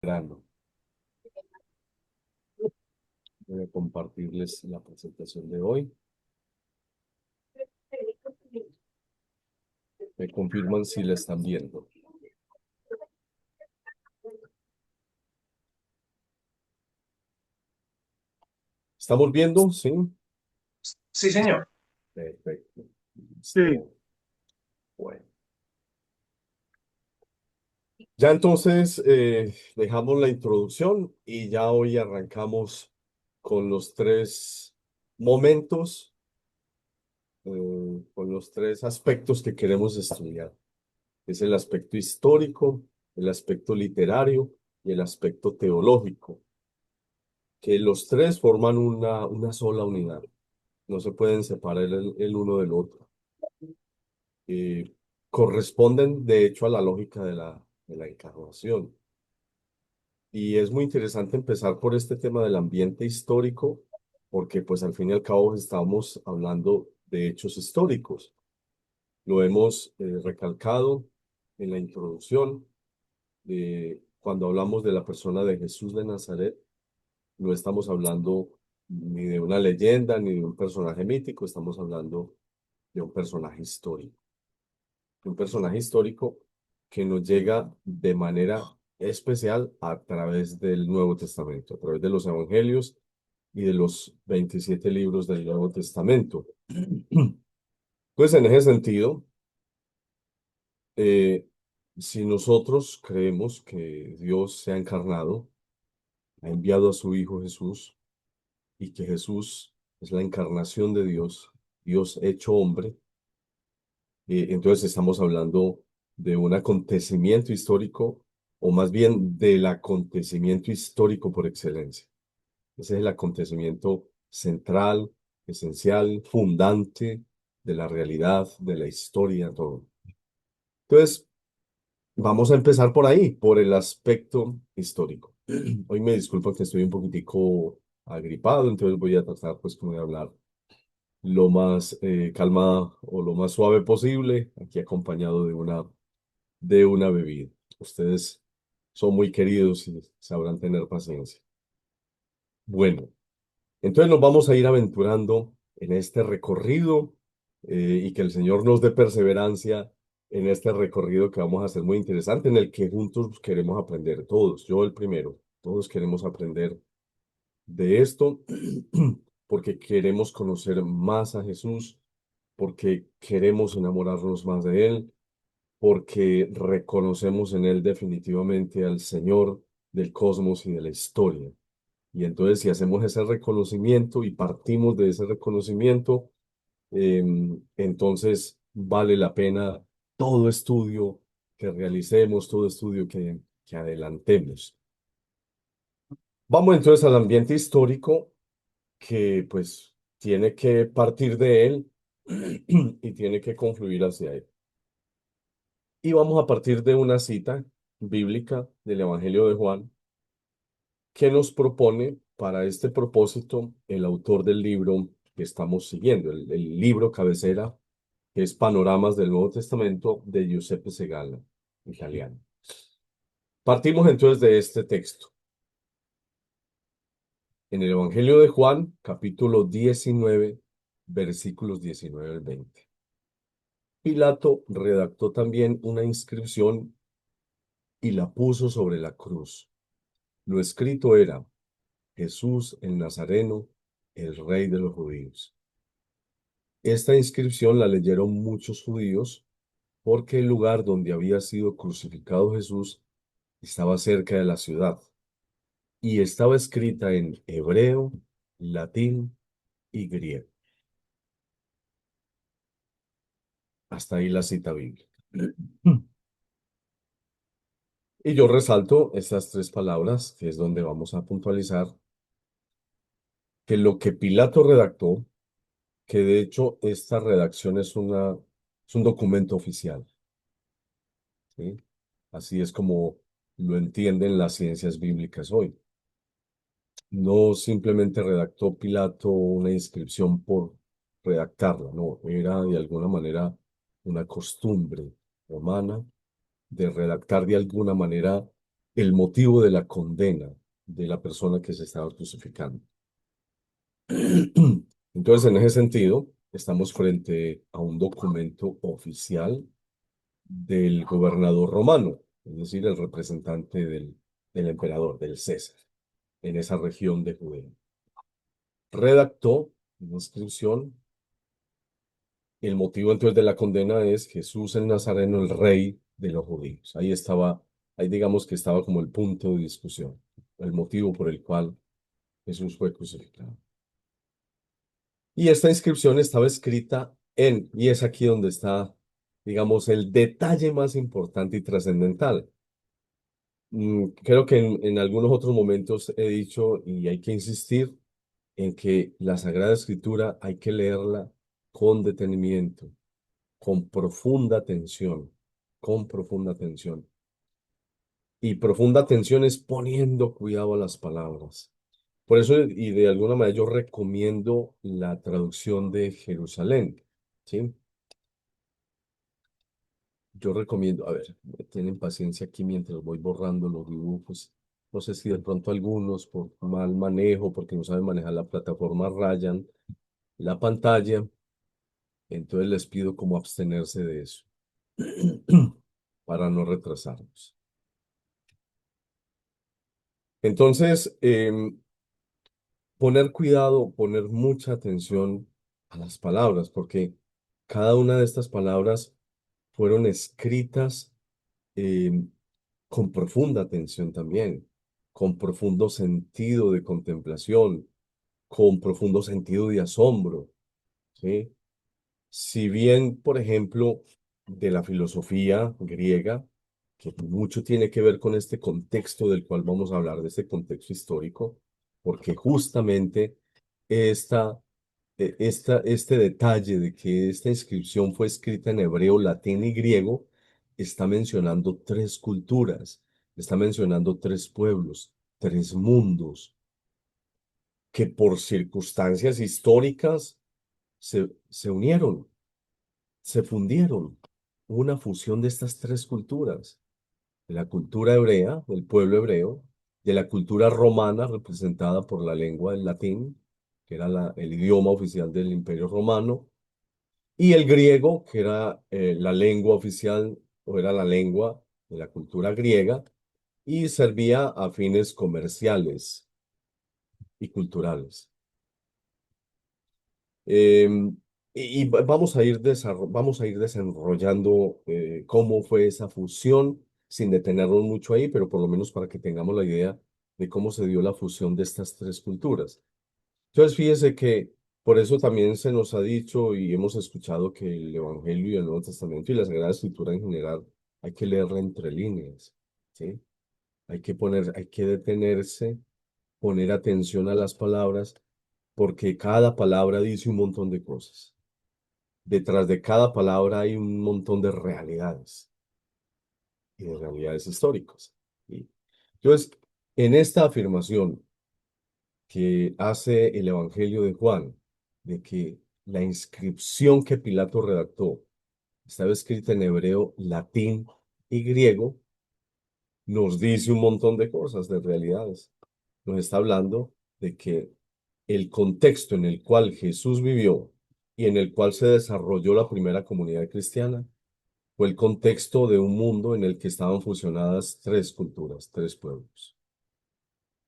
Grano. Voy a compartirles la presentación de hoy. Me confirman si la están viendo. ¿Estamos viendo? Sí. Sí, señor. Perfecto. Sí. Listo. Bueno. Ya entonces dejamos la introducción y ya hoy arrancamos con los tres momentos, con los tres aspectos que queremos estudiar. Es el aspecto histórico, el aspecto literario y el aspecto teológico, que los tres forman una sola unidad. No se pueden separar el uno del otro. Eh, Corresponden, de hecho, a la lógica de la encarnación. Y es muy interesante empezar por este tema del ambiente histórico, porque pues al fin y al cabo estamos hablando de hechos históricos. Lo hemos recalcado en la introducción, cuando hablamos de la persona de Jesús de Nazaret. No estamos hablando ni de una leyenda ni de un personaje mítico, estamos hablando de un personaje histórico. Un personaje histórico que nos llega de manera especial a través del Nuevo Testamento, a través de los Evangelios y de los 27 libros del Nuevo Testamento. Pues en ese sentido, eh, si nosotros creemos que Dios se ha encarnado, ha enviado a su Hijo Jesús, y que Jesús es la encarnación de Dios, Dios hecho hombre, entonces estamos hablando de un acontecimiento histórico, o más bien del acontecimiento histórico por excelencia. Ese es el acontecimiento central, esencial, fundante de la realidad, de la historia, todo. Entonces, vamos a empezar por ahí, por el aspecto histórico. Hoy me disculpo que estoy un poquitico agripado, entonces voy a tratar pues como de hablar lo más calmada o lo más suave posible, aquí acompañado de una bebida. Ustedes son muy queridos y sabrán tener paciencia. Bueno, entonces nos vamos a ir aventurando en este recorrido, y que el Señor nos dé perseverancia en este recorrido que vamos a hacer muy interesante, en el que juntos queremos aprender todos, yo el primero, todos queremos aprender de esto porque queremos conocer más a Jesús, porque queremos enamorarnos más de Él, porque reconocemos en Él definitivamente al Señor del cosmos y de la historia. Y entonces si hacemos ese reconocimiento y partimos de ese reconocimiento, entonces vale la pena todo estudio que realicemos, todo estudio que adelantemos. Vamos entonces al ambiente histórico, que pues tiene que partir de él y tiene que confluir hacia él. Y vamos a partir de una cita bíblica del Evangelio de Juan que nos propone para este propósito el autor del libro que estamos siguiendo, el libro cabecera, que es Panoramas del Nuevo Testamento de Giuseppe Segala, italiano. Partimos entonces de este texto. En el Evangelio de Juan, capítulo 19, versículos 19 al 20. Pilato redactó también una inscripción y la puso sobre la cruz. Lo escrito era: Jesús el Nazareno, el Rey de los judíos. Esta inscripción la leyeron muchos judíos porque el lugar donde había sido crucificado Jesús estaba cerca de la ciudad y estaba escrita en hebreo, latín y griego. Hasta ahí la cita bíblica. Y yo resalto estas tres palabras, que es donde vamos a puntualizar que lo que Pilato redactó, que de hecho esta redacción es un documento oficial, ¿sí? Así es como lo entienden las ciencias bíblicas hoy. No simplemente redactó Pilato una inscripción por redactarla, no, era de alguna manera una costumbre romana de redactar de alguna manera el motivo de la condena de la persona que se estaba crucificando. Entonces, en ese sentido, estamos frente a un documento oficial del gobernador romano, es decir, el representante del emperador, del César, en esa región de Judea. Redactó una inscripción. El motivo entonces de la condena es Jesús el Nazareno, el rey de los judíos. Ahí estaba, ahí digamos que estaba como el punto de discusión, el motivo por el cual Jesús fue crucificado. Y esta inscripción estaba escrita y es aquí donde está, digamos, el detalle más importante y trascendental. Creo que en algunos otros momentos he dicho, y hay que insistir, en que la Sagrada Escritura hay que leerla con detenimiento, con profunda atención, con profunda atención. Y profunda atención es poniendo cuidado a las palabras. Por eso, y de alguna manera, yo recomiendo la traducción de Jerusalén, ¿sí? Yo recomiendo, a ver, tienen paciencia aquí mientras voy borrando los dibujos. No sé si de pronto algunos por mal manejo, porque no saben manejar la plataforma, rayan la pantalla. Entonces les pido como abstenerse de eso para no retrasarnos. Entonces, poner cuidado, poner mucha atención a las palabras, porque cada una de estas palabras fueron escritas em, con profunda atención también, con profundo sentido de contemplación, con profundo sentido de asombro, ¿sí? Si bien, por ejemplo, de la filosofía griega, que mucho tiene que ver con este contexto del cual vamos a hablar, de este contexto histórico, porque justamente esta, este detalle de que esta inscripción fue escrita en hebreo, latín y griego, está mencionando tres culturas, está mencionando tres pueblos, tres mundos, que por circunstancias históricas se unieron, se fundieron. Hubo una fusión de estas tres culturas, de la cultura hebrea, del pueblo hebreo, de la cultura romana representada por la lengua del latín, que era el idioma oficial del Imperio Romano, y el griego, que era la lengua oficial o era la lengua de la cultura griega, y servía a fines comerciales y culturales. Em, vamos a ir vamos a ir desarrollando cómo fue esa fusión, sin detenernos mucho ahí, pero por lo menos para que tengamos la idea de cómo se dio la fusión de estas tres culturas. Entonces, fíjese que por eso también se nos ha dicho y hemos escuchado que el Evangelio y el Nuevo Testamento y la Sagrada Escritura en general hay que leerla entre líneas, ¿sí? Hay que detenerse, poner atención a las palabras, porque cada palabra dice un montón de cosas. Detrás de cada palabra hay un montón de realidades y de realidades históricas, ¿sí? Entonces, en esta afirmación que hace el Evangelio de Juan, de que la inscripción que Pilato redactó estaba escrita en hebreo, latín y griego, nos dice un montón de cosas, de realidades. Nos está hablando de que el contexto en el cual Jesús vivió y en el cual se desarrolló la primera comunidad cristiana fue el contexto de un mundo en el que estaban fusionadas tres culturas, tres pueblos.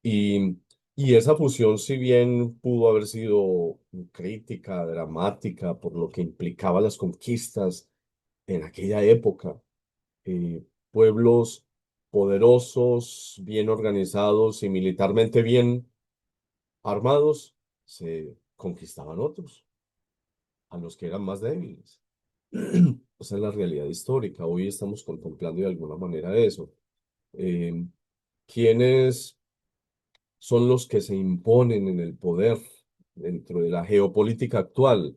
Y, y esa fusión, si bien pudo haber sido crítica, dramática, por lo que implicaba las conquistas en aquella época, pueblos poderosos, bien organizados y militarmente bien armados, se conquistaban otros, a los que eran más débiles. Esa es la realidad histórica. Hoy estamos contemplando de alguna manera eso. Eh, ¿Quiénes son los que se imponen en el poder dentro de la geopolítica actual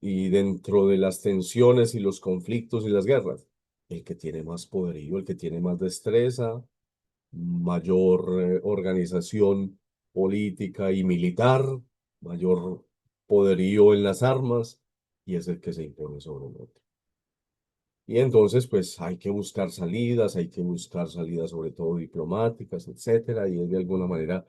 y dentro de las tensiones y los conflictos y las guerras? El que tiene más poderío, el que tiene más destreza, mayor organización política y militar, mayor poderío en las armas, y es el que se impone sobre el otro. Y entonces, pues hay que buscar salidas sobre todo diplomáticas, etcétera, y es de alguna manera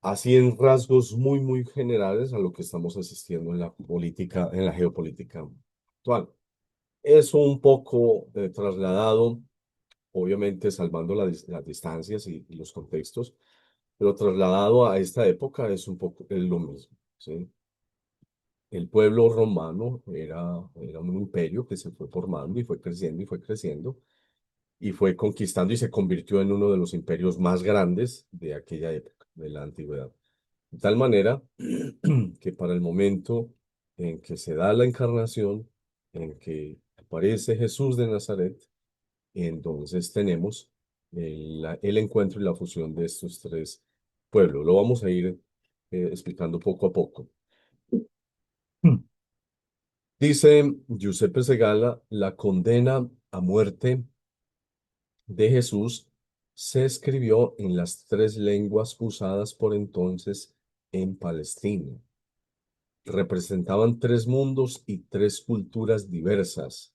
así en rasgos muy, muy generales a lo que estamos asistiendo en la política, en la geopolítica actual. Eso un poco trasladado, obviamente salvando las distancias y los contextos, pero trasladado a esta época es un poco es lo mismo, ¿sí? El pueblo romano era un imperio que se fue formando y fue creciendo y fue conquistando y se convirtió en uno de los imperios más grandes de aquella época, de la antigüedad. De tal manera que para el momento en que se da la encarnación, en que aparece Jesús de Nazaret, entonces tenemos el encuentro y la fusión de estos tres pueblos. Lo vamos a ir explicando poco a poco. Mm. Dice Giuseppe Segala, la condena a muerte de Jesús se escribió en las tres lenguas usadas por entonces en Palestina. Representaban tres mundos y tres culturas diversas.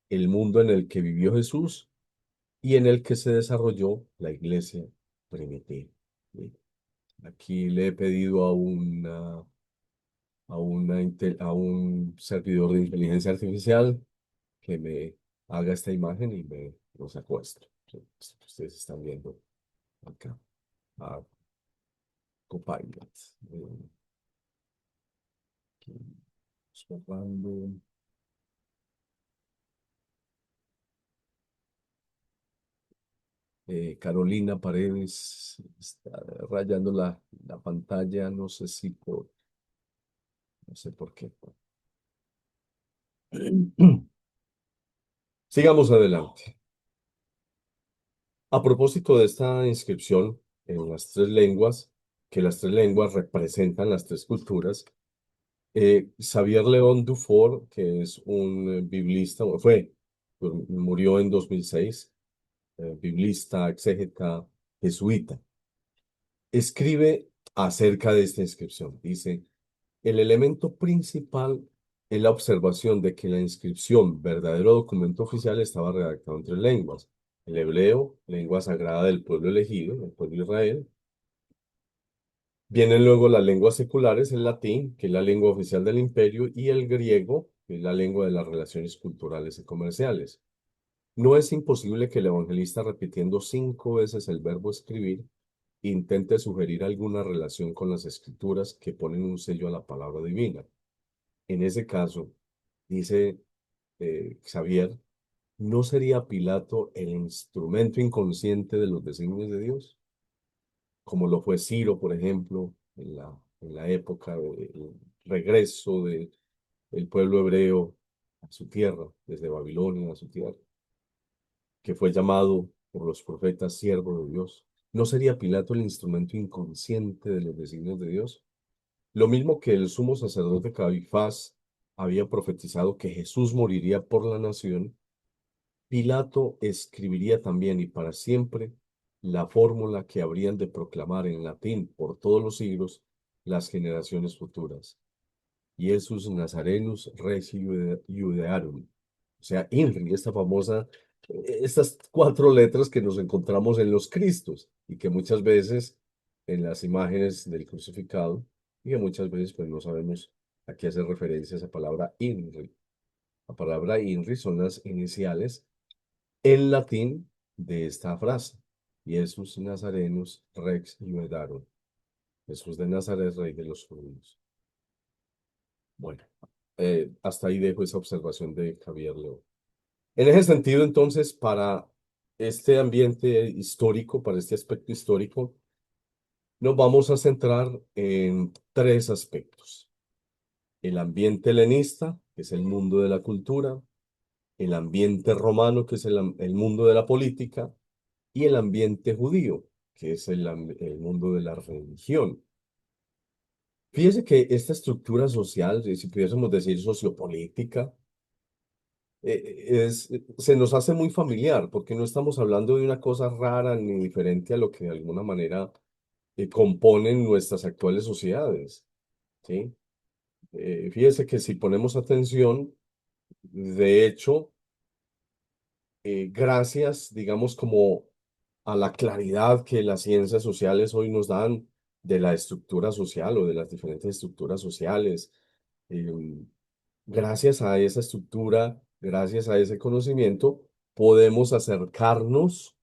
El mundo en el que vivió Jesús y en el que se desarrolló la iglesia primitiva. ¿Sí? Aquí le he pedido a un servidor de inteligencia artificial que me haga esta imagen y me lo secuestro. Sí, ustedes están viendo acá a Copilot. Aquí, observando. Carolina Paredes está rayando la pantalla, no sé por qué. Sigamos adelante. A propósito de esta inscripción en las tres lenguas, que las tres lenguas representan las tres culturas, Xavier León Dufour, que es un biblista, murió en 2006, biblista, exégeta, jesuita, escribe acerca de esta inscripción. Dice, el elemento principal es la observación de que la inscripción, verdadero documento oficial, estaba redactado en tres lenguas. El hebreo, lengua sagrada del pueblo elegido, el pueblo de Israel. Vienen luego las lenguas seculares, el latín, que es la lengua oficial del imperio, y el griego, que es la lengua de las relaciones culturales y comerciales. No es imposible que el evangelista, repitiendo 5 veces el verbo escribir, intente sugerir alguna relación con las escrituras que ponen un sello a la palabra divina. En ese caso, dice Xavier, ¿no sería Pilato el instrumento inconsciente de los designios de Dios? Como lo fue Ciro, por ejemplo, en la época del regreso del pueblo hebreo a su tierra, desde Babilonia a su tierra, que fue llamado por los profetas siervo de Dios. ¿No sería Pilato el instrumento inconsciente de los designios de Dios? Lo mismo que el sumo sacerdote Caifás había profetizado que Jesús moriría por la nación, Pilato escribiría también y para siempre la fórmula que habrían de proclamar en latín por todos los siglos las generaciones futuras. Iesus Nazarenus Rex Iudearum. O sea, INRI, estas 4 letras que nos encontramos en los Cristos y que muchas veces en las imágenes del crucificado y que muchas veces pues no sabemos a qué hace referencia esa palabra INRI. La palabra INRI son las iniciales en latín de esta frase. Jesús Nazarenus Rex Iudarum. Jesús de Nazaret, Rey de los judíos. Bueno, hasta ahí dejo esa observación de Javier León. En ese sentido, entonces, para este ambiente histórico, para este aspecto histórico, nos vamos a centrar en tres aspectos. El ambiente helenista, que es el mundo de la cultura, el ambiente romano, que es el mundo de la política, y el ambiente judío, que es el mundo de la religión. Fíjese que esta estructura social, si pudiésemos decir sociopolítica, se nos hace muy familiar, porque no estamos hablando de una cosa rara ni diferente a lo que de alguna manera componen nuestras actuales sociedades, ¿sí? Fíjese que si ponemos atención, de hecho, gracias, digamos, como a la claridad que las ciencias sociales hoy nos dan de la estructura social o de las diferentes estructuras sociales. eh, Gracias a esa estructura, gracias a ese conocimiento, podemos acercarnos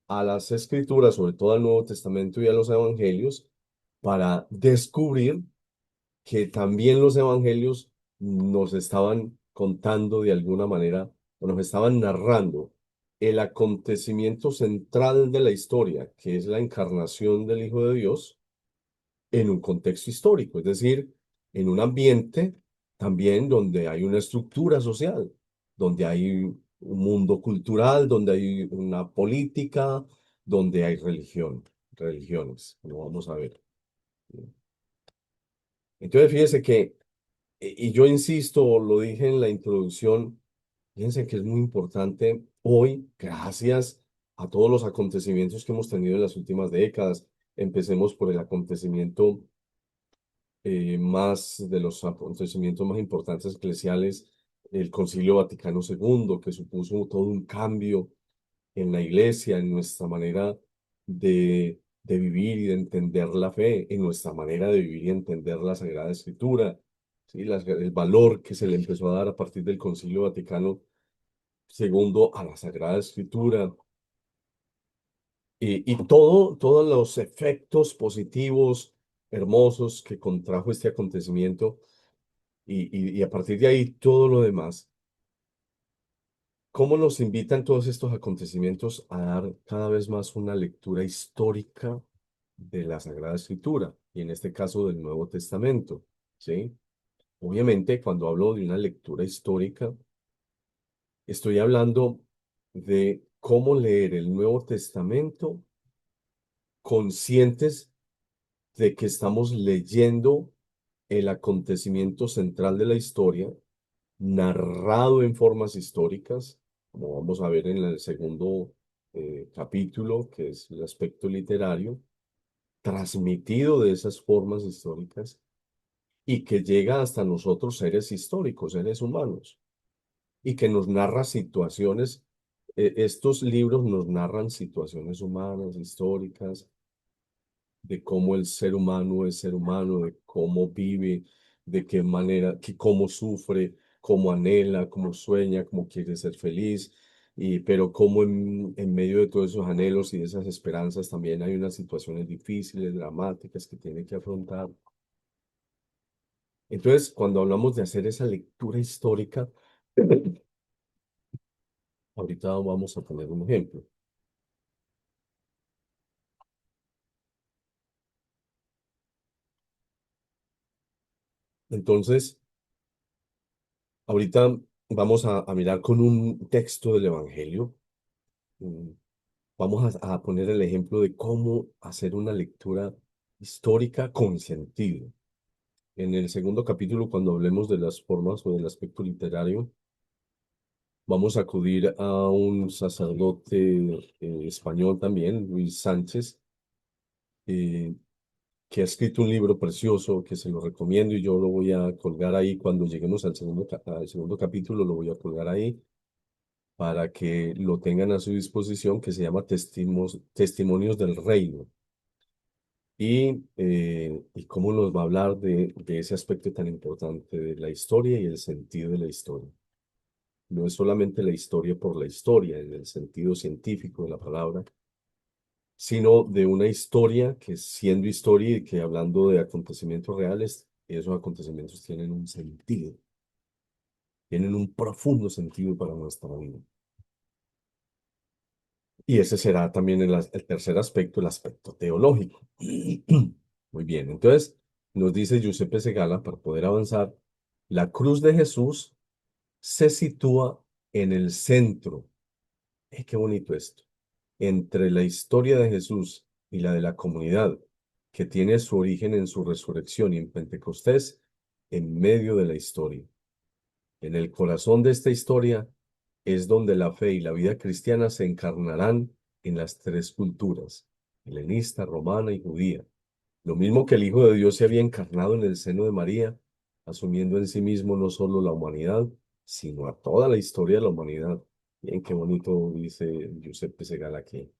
a las escrituras, sobre todo al Nuevo Testamento y a los evangelios, para descubrir que también los evangelios nos estaban contando de alguna manera, o nos estaban narrando el acontecimiento central de la historia, que es la encarnación del Hijo de Dios en un contexto histórico, es decir, en un ambiente también donde hay una estructura social, donde hay un mundo cultural, donde hay una política, donde hay religiones, lo vamos a ver. Entonces, fíjese que, y yo insisto, lo dije en la introducción, fíjense que es muy importante hoy, gracias a todos los acontecimientos que hemos tenido en las últimas décadas. Empecemos por el acontecimiento más de los acontecimientos más importantes eclesiales, el Concilio Vaticano II, que supuso todo un cambio en la iglesia, en nuestra manera de vivir y de entender la fe, en nuestra manera de vivir y entender la Sagrada Escritura, ¿sí? El valor que se le empezó a dar a partir del Concilio Vaticano II a la Sagrada Escritura. Y todos los efectos positivos, hermosos que contrajo este acontecimiento y a partir de ahí todo lo demás. ¿Cómo nos invitan todos estos acontecimientos a dar cada vez más una lectura histórica de la Sagrada Escritura y en este caso del Nuevo Testamento? ¿Sí? Obviamente, cuando hablo de una lectura histórica, estoy hablando de cómo leer el Nuevo Testamento conscientes de que estamos leyendo el acontecimiento central de la historia, narrado en formas históricas, como vamos a ver en el segundo capítulo, que es el aspecto literario, transmitido de esas formas históricas y que llega hasta nosotros seres históricos, seres humanos, y que nos narra situaciones, estos libros nos narran situaciones humanas, históricas, de cómo el ser humano es ser humano, de cómo vive, de qué manera, cómo sufre, cómo anhela, cómo sueña, cómo quiere ser feliz, pero cómo en medio de todos esos anhelos y de esas esperanzas también hay unas situaciones difíciles, dramáticas que tiene que afrontar. Entonces, cuando hablamos de hacer esa lectura histórica, ahorita vamos a poner un ejemplo. Entonces, ahorita vamos a mirar con un texto del Evangelio. mm, Vamos a poner el ejemplo de cómo hacer una lectura histórica con sentido. En el segundo capítulo, cuando hablemos de las formas o del aspecto literario, vamos a acudir a un sacerdote español también, Luis Sánchez, eh, que ha escrito un libro precioso que se lo recomiendo y yo lo voy a colgar ahí cuando lleguemos al segundo capítulo, lo voy a colgar ahí para que lo tengan a su disposición, que se llama Testimonios del Reino. Y cómo nos va a hablar de ese aspecto tan importante de la historia y el sentido de la historia. No es solamente la historia por la historia, en el sentido científico de la palabra, sino de una historia que siendo historia y que hablando de acontecimientos reales, esos acontecimientos tienen un sentido, tienen un profundo sentido para nuestra vida. Y ese será también el tercer aspecto, el aspecto teológico. Muy bien, entonces nos dice Giuseppe Segala, para poder avanzar, la cruz de Jesús se sitúa en el centro. Qué bonito esto. Entre la historia de Jesús y la de la comunidad, que tiene su origen en su resurrección y en Pentecostés, en medio de la historia. En el corazón de esta historia es donde la fe y la vida cristiana se encarnarán en las tres culturas, helenista, romana y judía. Lo mismo que el Hijo de Dios se había encarnado en el seno de María, asumiendo en sí mismo no solo la humanidad, sino a toda la historia de la humanidad. Bien, qué bonito dice Giuseppe Segala aquí.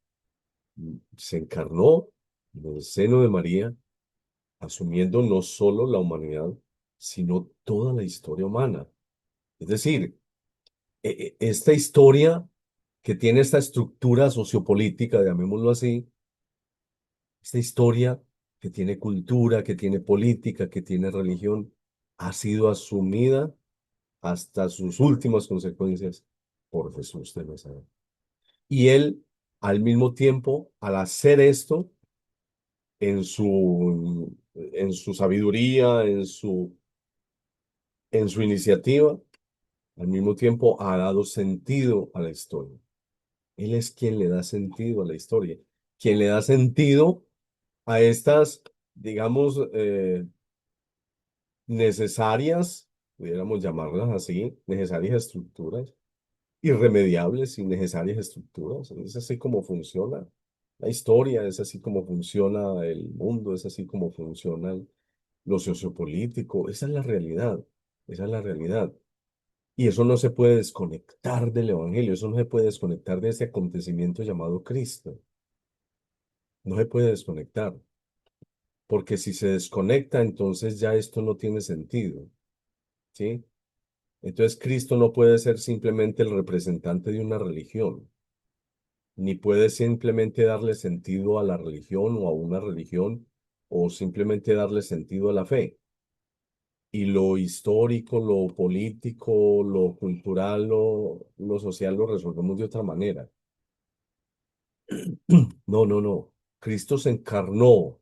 Se encarnó en el seno de María, asumiendo no solo la humanidad, sino toda la historia humana. Es decir, esta historia que tiene esta estructura sociopolítica, llamémoslo así, esta historia que tiene cultura, que tiene política, que tiene religión, ha sido asumida hasta sus últimas consecuencias por Jesús de Nazaret. Y él, al mismo tiempo, al hacer esto, en su sabiduría, en su iniciativa, al mismo tiempo ha dado sentido a la historia. Él es quien le da sentido a la historia, quien le da sentido a estas, digamos, necesarias, pudiéramos llamarlas así, necesarias estructuras, irremediables y necesarias estructuras. Es así como funciona la historia, es así como funciona el mundo, es así como funciona lo sociopolítico. Esa es la realidad, esa es la realidad. Y eso no se puede desconectar del Evangelio, eso no se puede desconectar de ese acontecimiento llamado Cristo. No se puede desconectar, porque si se desconecta, entonces ya esto no tiene sentido, ¿sí? Entonces Cristo no puede ser simplemente el representante de una religión, ni puede simplemente darle sentido a la religión o a una religión, o simplemente darle sentido a la fe. Y lo histórico, lo político, lo cultural, lo social lo resolvemos de otra manera. No, no, no. Cristo se encarnó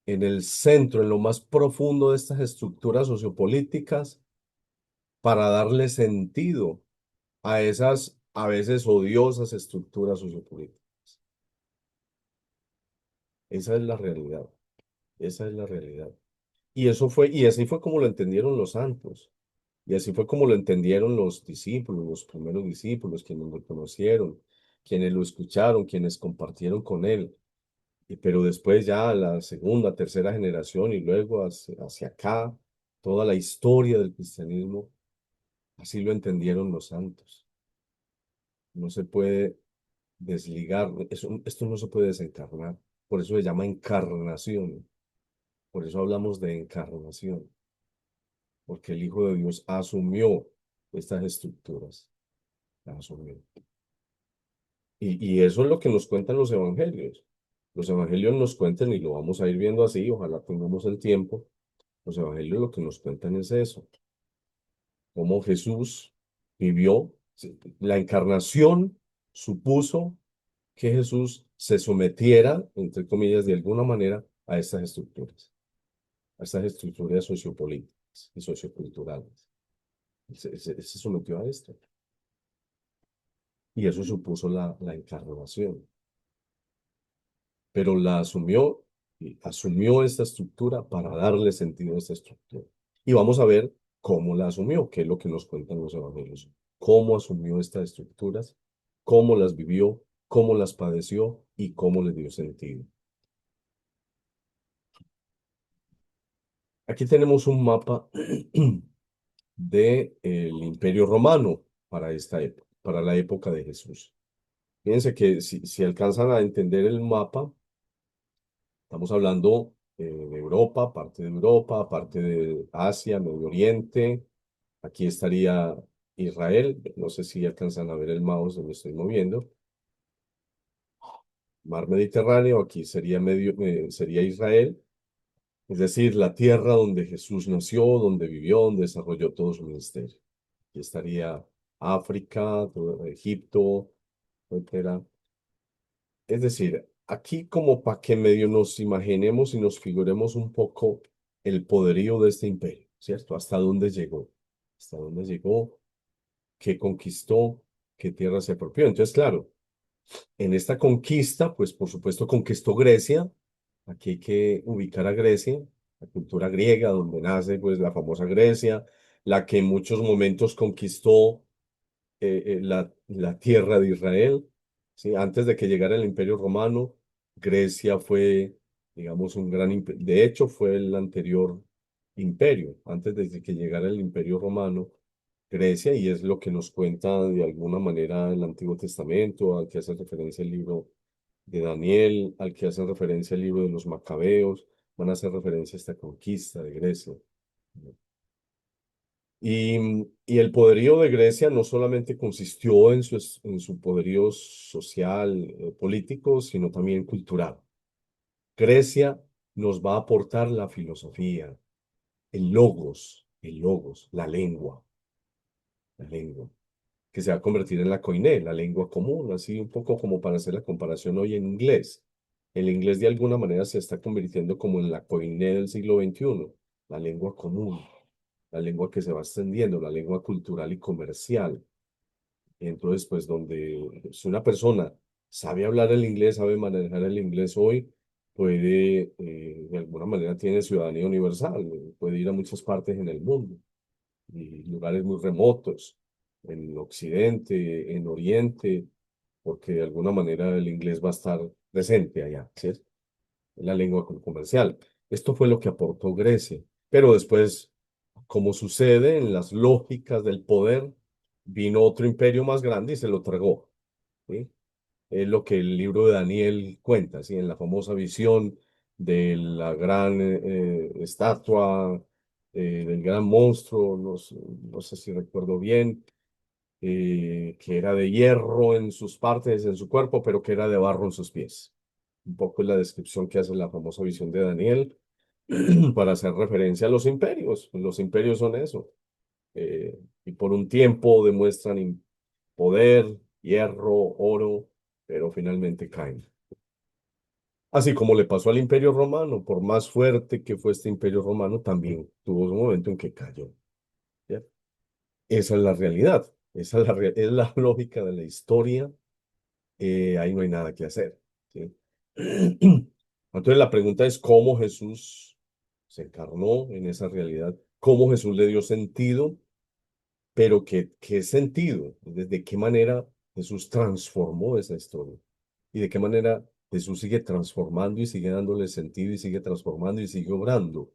en el centro, en lo más profundo de estas estructuras sociopolíticas para darle sentido a esas a veces odiosas estructuras sociopolíticas. Esa es la realidad. Esa es la realidad. Y así fue como lo entendieron los santos. Y así fue como lo entendieron los discípulos, los primeros discípulos, quienes lo conocieron, quienes lo escucharon, quienes compartieron con él. Pero después ya la segunda, tercera generación y luego hacia acá, toda la historia del cristianismo, así lo entendieron los santos. No se puede desligar, esto no se puede desencarnar. Por eso se llama encarnación. Por eso hablamos de encarnación, porque el Hijo de Dios asumió estas estructuras, las asumió. Y eso es lo que nos cuentan los evangelios. Los evangelios nos cuentan, y lo vamos a ir viendo así, ojalá tengamos el tiempo. Los evangelios lo que nos cuentan es eso, cómo Jesús vivió. Sí, la encarnación supuso que Jesús se sometiera, entre comillas, de alguna manera, a estas estructuras sociopolíticas y socioculturales. Se sometió a esto. Y eso supuso la encarnación. Pero la asumió y asumió esta estructura para darle sentido a esta estructura. Y vamos a ver cómo la asumió, que es lo que nos cuentan los evangelios. Cómo asumió estas estructuras, cómo las vivió, cómo las padeció y cómo le dio sentido. Aquí tenemos un mapa del Imperio Romano para esta época, para la época de Jesús. Fíjense que si alcanzan a entender el mapa, estamos hablando de Europa, parte de Asia, Medio Oriente. Aquí estaría Israel. No sé si alcanzan a ver el mouse donde estoy moviendo. Mar Mediterráneo, aquí sería Israel. Es decir, la tierra donde Jesús nació, donde vivió, donde desarrolló todo su ministerio. Aquí estaría África, todo Egipto, etcétera. Es decir, aquí como para que medio nos imaginemos y nos figuremos un poco el poderío de este imperio, ¿cierto? Hasta dónde llegó, qué conquistó, qué tierra se apropió. Entonces, claro, en esta conquista, pues por supuesto conquistó Grecia. Aquí hay que ubicar a Grecia, la cultura griega, donde nace pues la famosa Grecia, la que en muchos momentos conquistó la tierra de Israel. ¿Sí? Antes de que llegara el Imperio Romano, Grecia fue, digamos, un gran imperio. De hecho, fue el anterior imperio. Antes de que llegara el Imperio Romano, Grecia, y es lo que nos cuenta de alguna manera el Antiguo Testamento, al que hace referencia el libro de Daniel, al que hace referencia el libro de los Macabeos, van a hacer referencia a esta conquista de Grecia. Y el poderío de Grecia no solamente consistió en su poderío social, político, sino también cultural. Grecia nos va a aportar la filosofía, el logos, la lengua, que se va a convertir en la koiné, la lengua común, así un poco como para hacer la comparación hoy en inglés. El inglés de alguna manera se está convirtiendo como en la koiné del siglo XXI, la lengua común, la lengua que se va extendiendo, la lengua cultural y comercial. Entonces, pues donde si una persona sabe hablar el inglés, sabe manejar el inglés hoy, puede, de alguna manera tiene ciudadanía universal, puede ir a muchas partes en el mundo y lugares muy remotos, en Occidente, en Oriente, porque de alguna manera el inglés va a estar presente allá, ¿sí? Es la lengua comercial. Esto fue lo que aportó Grecia, pero después, como sucede en las lógicas del poder, vino otro imperio más grande y se lo tragó, ¿sí? Es lo que el libro de Daniel cuenta, ¿sí? En la famosa visión de la gran estatua, del gran monstruo, no sé si recuerdo bien, que era de hierro en sus partes, en su cuerpo, pero que era de barro en sus pies. Un poco es la descripción que hace la famosa visión de Daniel para hacer referencia a los imperios. Los imperios son eso. Y por un tiempo demuestran poder, hierro, oro, pero finalmente caen. Así como le pasó al Imperio Romano, por más fuerte que fue este Imperio Romano, también tuvo un momento en que cayó. ¿Ya? Esa es la realidad, esa es es la lógica de la historia, ahí no hay nada que hacer. ¿Sí? Entonces la pregunta es cómo Jesús se encarnó en esa realidad, cómo Jesús le dio sentido, pero qué sentido, de qué manera Jesús transformó esa historia y de qué manera Jesús sigue transformando y sigue dándole sentido y sigue transformando y sigue obrando.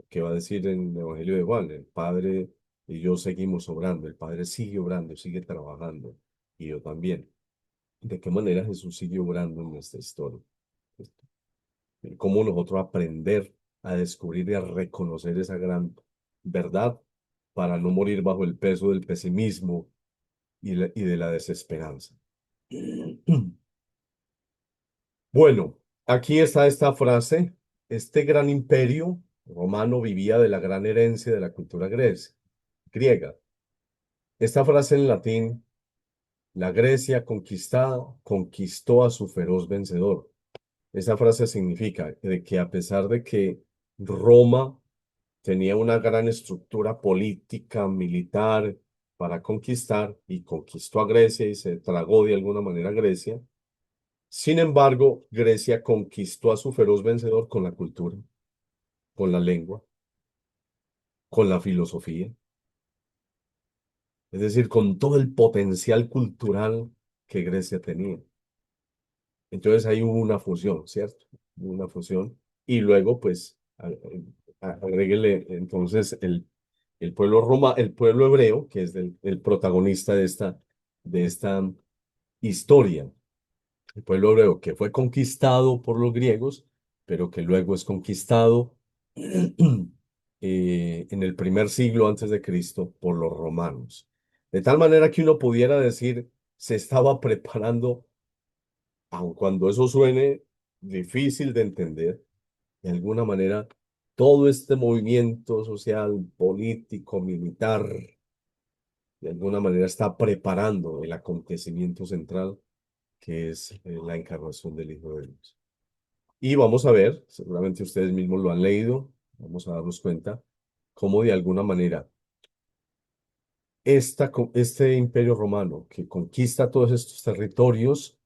¿Qué va a decir en el Evangelio de Juan? El Padre y yo seguimos obrando, el Padre sigue obrando, sigue trabajando y yo también. ¿De qué manera Jesús sigue obrando en nuestra historia? Y cómo nosotros aprender a descubrir y a reconocer esa gran verdad para no morir bajo el peso del pesimismo y de la desesperanza. Bueno, aquí está esta frase. Este gran imperio romano vivía de la gran herencia de la cultura griega. Esta frase en latín, la Grecia conquistada conquistó a su feroz vencedor. Esa frase significa de que a pesar de que Roma tenía una gran estructura política, militar para conquistar y conquistó a Grecia y se tragó de alguna manera a Grecia, sin embargo, Grecia conquistó a su feroz vencedor con la cultura, con la lengua, con la filosofía, es decir, con todo el potencial cultural que Grecia tenía. Entonces ahí hubo una fusión, ¿cierto? Hubo una fusión. Y luego, pues, agréguele entonces el pueblo el pueblo hebreo, que es el protagonista de esta historia. El pueblo hebreo que fue conquistado por los griegos, pero que luego es conquistado en el primer siglo antes de Cristo por los romanos. De tal manera que uno pudiera decir, se estaba preparando, aun cuando eso suene difícil de entender, de alguna manera, todo este movimiento social, político, militar, de alguna manera está preparando el acontecimiento central que es la encarnación del Hijo de Dios. Y vamos a ver, seguramente ustedes mismos lo han leído, vamos a darnos cuenta cómo de alguna manera este imperio romano que conquista todos estos territorios,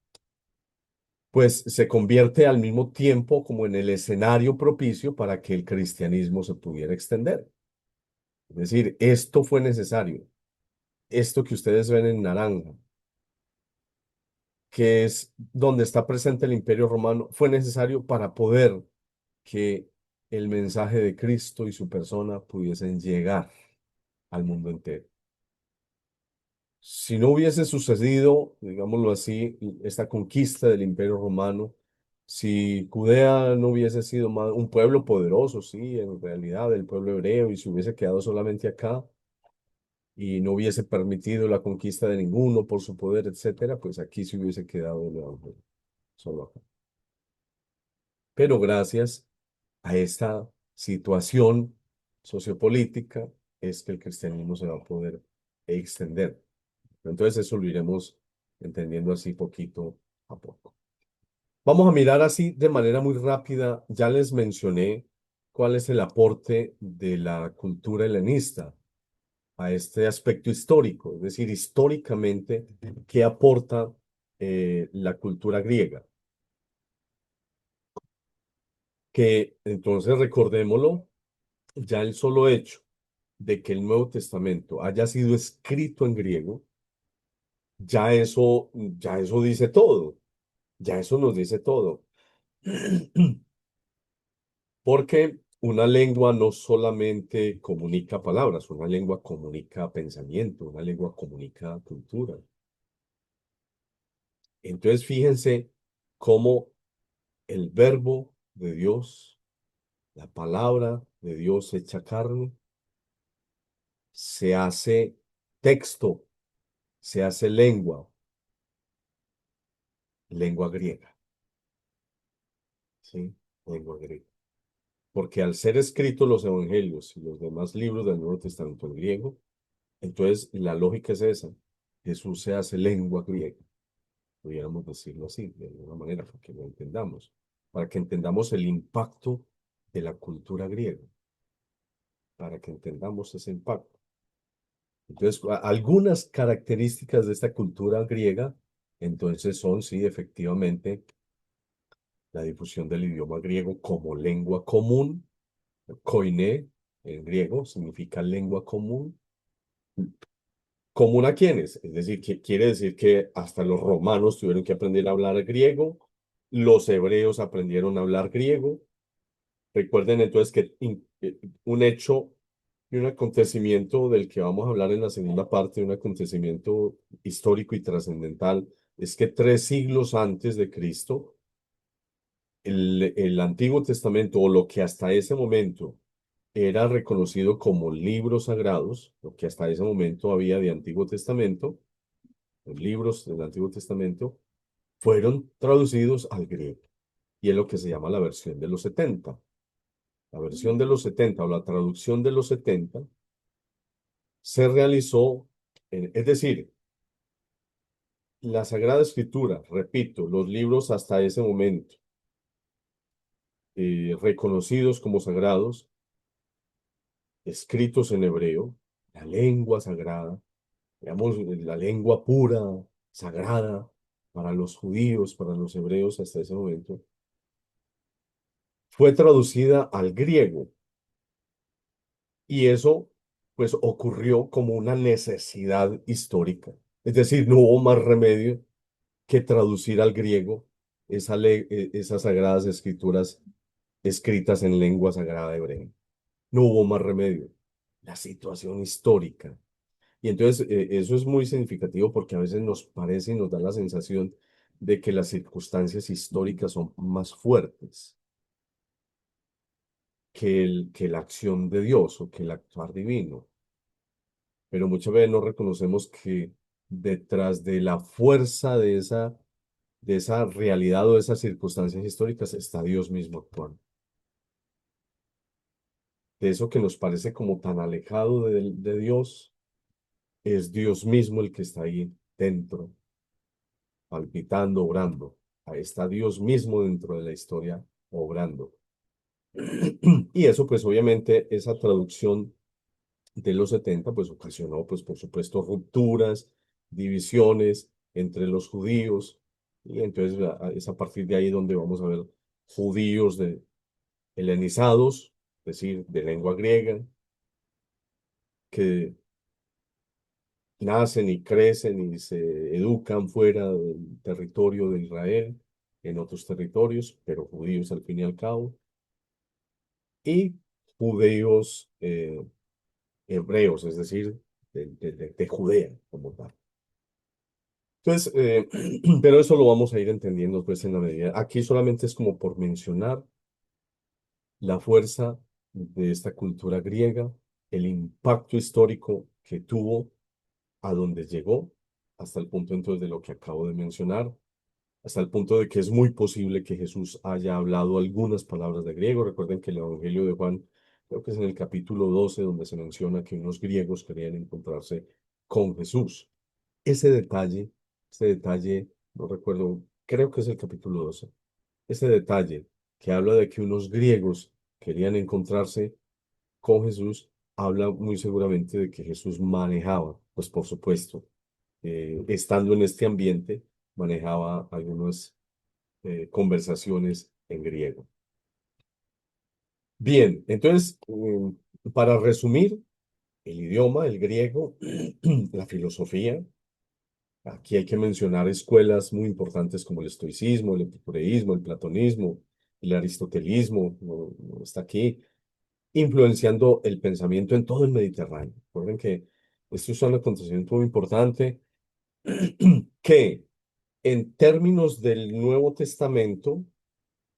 pues se convierte al mismo tiempo como en el escenario propicio para que el cristianismo se pudiera extender. Es decir, esto fue necesario. Esto que ustedes ven en naranja, que es donde está presente el imperio romano, fue necesario para poder que el mensaje de Cristo y su persona pudiesen llegar al mundo entero. Si no hubiese sucedido, digámoslo así, esta conquista del Imperio Romano, si Judea no hubiese sido más un pueblo poderoso, sí, en realidad, el pueblo hebreo, y se hubiese quedado solamente acá y no hubiese permitido la conquista de ninguno por su poder, etcétera, pues aquí se hubiese quedado el evangelio, solo acá. Pero gracias a esta situación sociopolítica es que el cristianismo se va a poder extender. Entonces eso lo iremos entendiendo así poquito a poco. Vamos a mirar así de manera muy rápida. Ya les mencioné cuál es el aporte de la cultura helenista a este aspecto histórico, es decir, históricamente, ¿qué aporta la cultura griega? Que entonces recordémoslo, ya el solo hecho de que el Nuevo Testamento haya sido escrito en griego, ya eso dice todo, ya eso nos dice todo. Porque una lengua no solamente comunica palabras, una lengua comunica pensamiento, una lengua comunica cultura. Entonces, fíjense cómo el verbo de Dios, la palabra de Dios hecha carne, se hace texto, se hace lengua, lengua griega, ¿sí? Lengua griega. Porque al ser escritos los evangelios y los demás libros del Nuevo Testamento en griego, entonces la lógica es esa. Jesús se hace lengua griega, pudiéramos decirlo así, de alguna manera, para que lo entendamos, para que entendamos el impacto de la cultura griega, para que entendamos ese impacto. Entonces, algunas características de esta cultura griega, entonces son, sí, efectivamente, la difusión del idioma griego como lengua común, koiné, en griego, significa lengua común. ¿Común a quiénes? Es decir, que quiere decir que hasta los romanos tuvieron que aprender a hablar griego, los hebreos aprendieron a hablar griego. Recuerden entonces que un hecho y un acontecimiento del que vamos a hablar en la segunda parte, un acontecimiento histórico y trascendental, es que 3 siglos antes de Cristo, el Antiguo Testamento, o lo que hasta ese momento era reconocido como libros sagrados, lo que hasta ese momento había de Antiguo Testamento, los libros del Antiguo Testamento, fueron traducidos al griego. Y es lo que se llama la versión de los 70. La versión de los 70 o la traducción de los 70 se realizó, es decir, la Sagrada Escritura, repito, los libros hasta ese momento reconocidos como sagrados, escritos en hebreo, la lengua sagrada, digamos, la lengua pura, sagrada para los judíos, para los hebreos hasta ese momento, fue traducida al griego. Y eso, pues, ocurrió como una necesidad histórica. Es decir, no hubo más remedio que traducir al griego esas sagradas escrituras escritas en lengua sagrada hebrea. No hubo más remedio. La situación histórica. Y entonces eso es muy significativo porque a veces nos parece y nos da la sensación de que las circunstancias históricas son más fuertes que la acción de Dios o que el actuar divino. Pero muchas veces no reconocemos que detrás de la fuerza de esa realidad o de esas circunstancias históricas está Dios mismo actuando. De eso que nos parece como tan alejado de Dios, es Dios mismo el que está ahí dentro, palpitando, obrando. Ahí está Dios mismo dentro de la historia, obrando. Y eso, pues obviamente, esa traducción de los 70 pues ocasionó, pues por supuesto, rupturas, divisiones entre los judíos. Y entonces es a partir de ahí donde vamos a ver judíos helenizados, es decir, de lengua griega, que nacen y crecen y se educan fuera del territorio de Israel, en otros territorios, pero judíos al fin y al cabo, y judíos hebreos, es decir, de Judea como tal. Entonces, pero eso lo vamos a ir entendiendo pues en la medida. Aquí solamente es como por mencionar la fuerza de esta cultura griega, el impacto histórico que tuvo a donde llegó, hasta el punto entonces de lo que acabo de mencionar, hasta el punto de que es muy posible que Jesús haya hablado algunas palabras de griego. Recuerden que el Evangelio de Juan, creo que es en el capítulo 12 donde se menciona que unos griegos querían encontrarse con Jesús. Ese detalle, ese detalle, no recuerdo, creo que es el capítulo 12, ese detalle que habla de que unos griegos querían encontrarse con Jesús, habla muy seguramente de que Jesús manejaba, pues por supuesto, estando en este ambiente, manejaba algunas conversaciones en griego. Bien, entonces, para resumir, el idioma, el griego, la filosofía. Aquí hay que mencionar escuelas muy importantes como el estoicismo, el epicureísmo, el platonismo, el aristotelismo, está aquí, influenciando el pensamiento en todo el Mediterráneo. Recuerden que esto es un acontecimiento muy importante que en términos del Nuevo Testamento,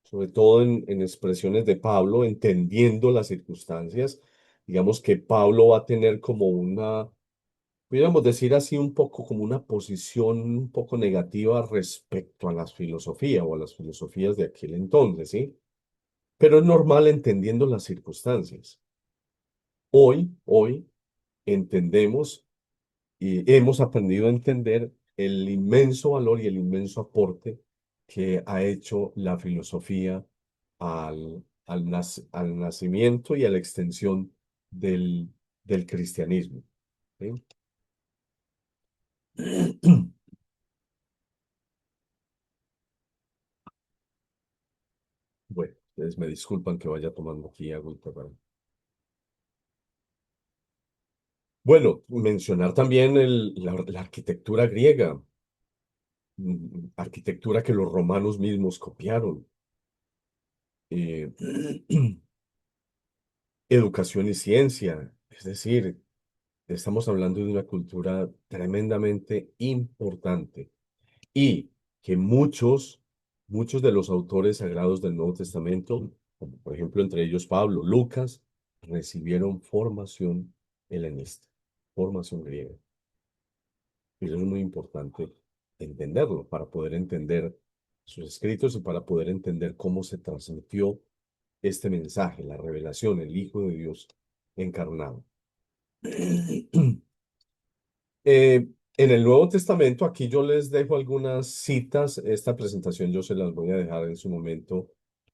sobre todo en expresiones de Pablo, entendiendo las circunstancias, digamos que Pablo va a tener como una, pudiéramos decir así, un poco como una posición un poco negativa respecto a las filosofías o a las filosofías de aquel entonces, ¿sí? Pero es normal entendiendo las circunstancias. Hoy entendemos y hemos aprendido a entender el inmenso valor y el inmenso aporte que ha hecho la filosofía al nacimiento y a la extensión del cristianismo. ¿Sí? Bueno, ustedes me disculpan que vaya tomando aquí agüita para... Bueno, mencionar también la arquitectura griega, arquitectura que los romanos mismos copiaron. eh, Educación y ciencia, es decir, estamos hablando de una cultura tremendamente importante y que muchos de los autores sagrados del Nuevo Testamento, como por ejemplo entre ellos Pablo, Lucas, recibieron formación helenista, formación griega. Y eso es muy importante entenderlo para poder entender sus escritos y para poder entender cómo se transmitió este mensaje, la revelación, el Hijo de Dios encarnado. En el Nuevo Testamento, aquí yo les dejo algunas citas. Esta presentación yo se las voy a dejar en su momento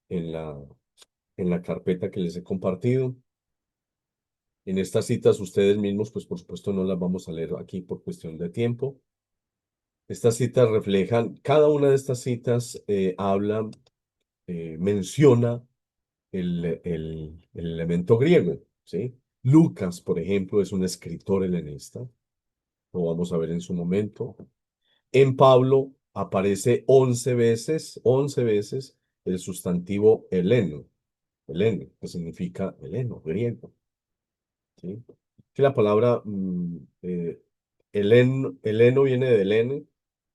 en en la carpeta que les he compartido. En estas citas ustedes mismos, pues por supuesto no las vamos a leer aquí por cuestión de tiempo. Estas citas reflejan, cada una de estas citas habla, menciona el elemento griego, ¿sí? Lucas, por ejemplo, es un escritor helenista, lo vamos a ver en su momento. En Pablo aparece 11 veces el sustantivo heleno, que significa heleno, griego, ¿sí? Que la palabra heleno viene de Helene,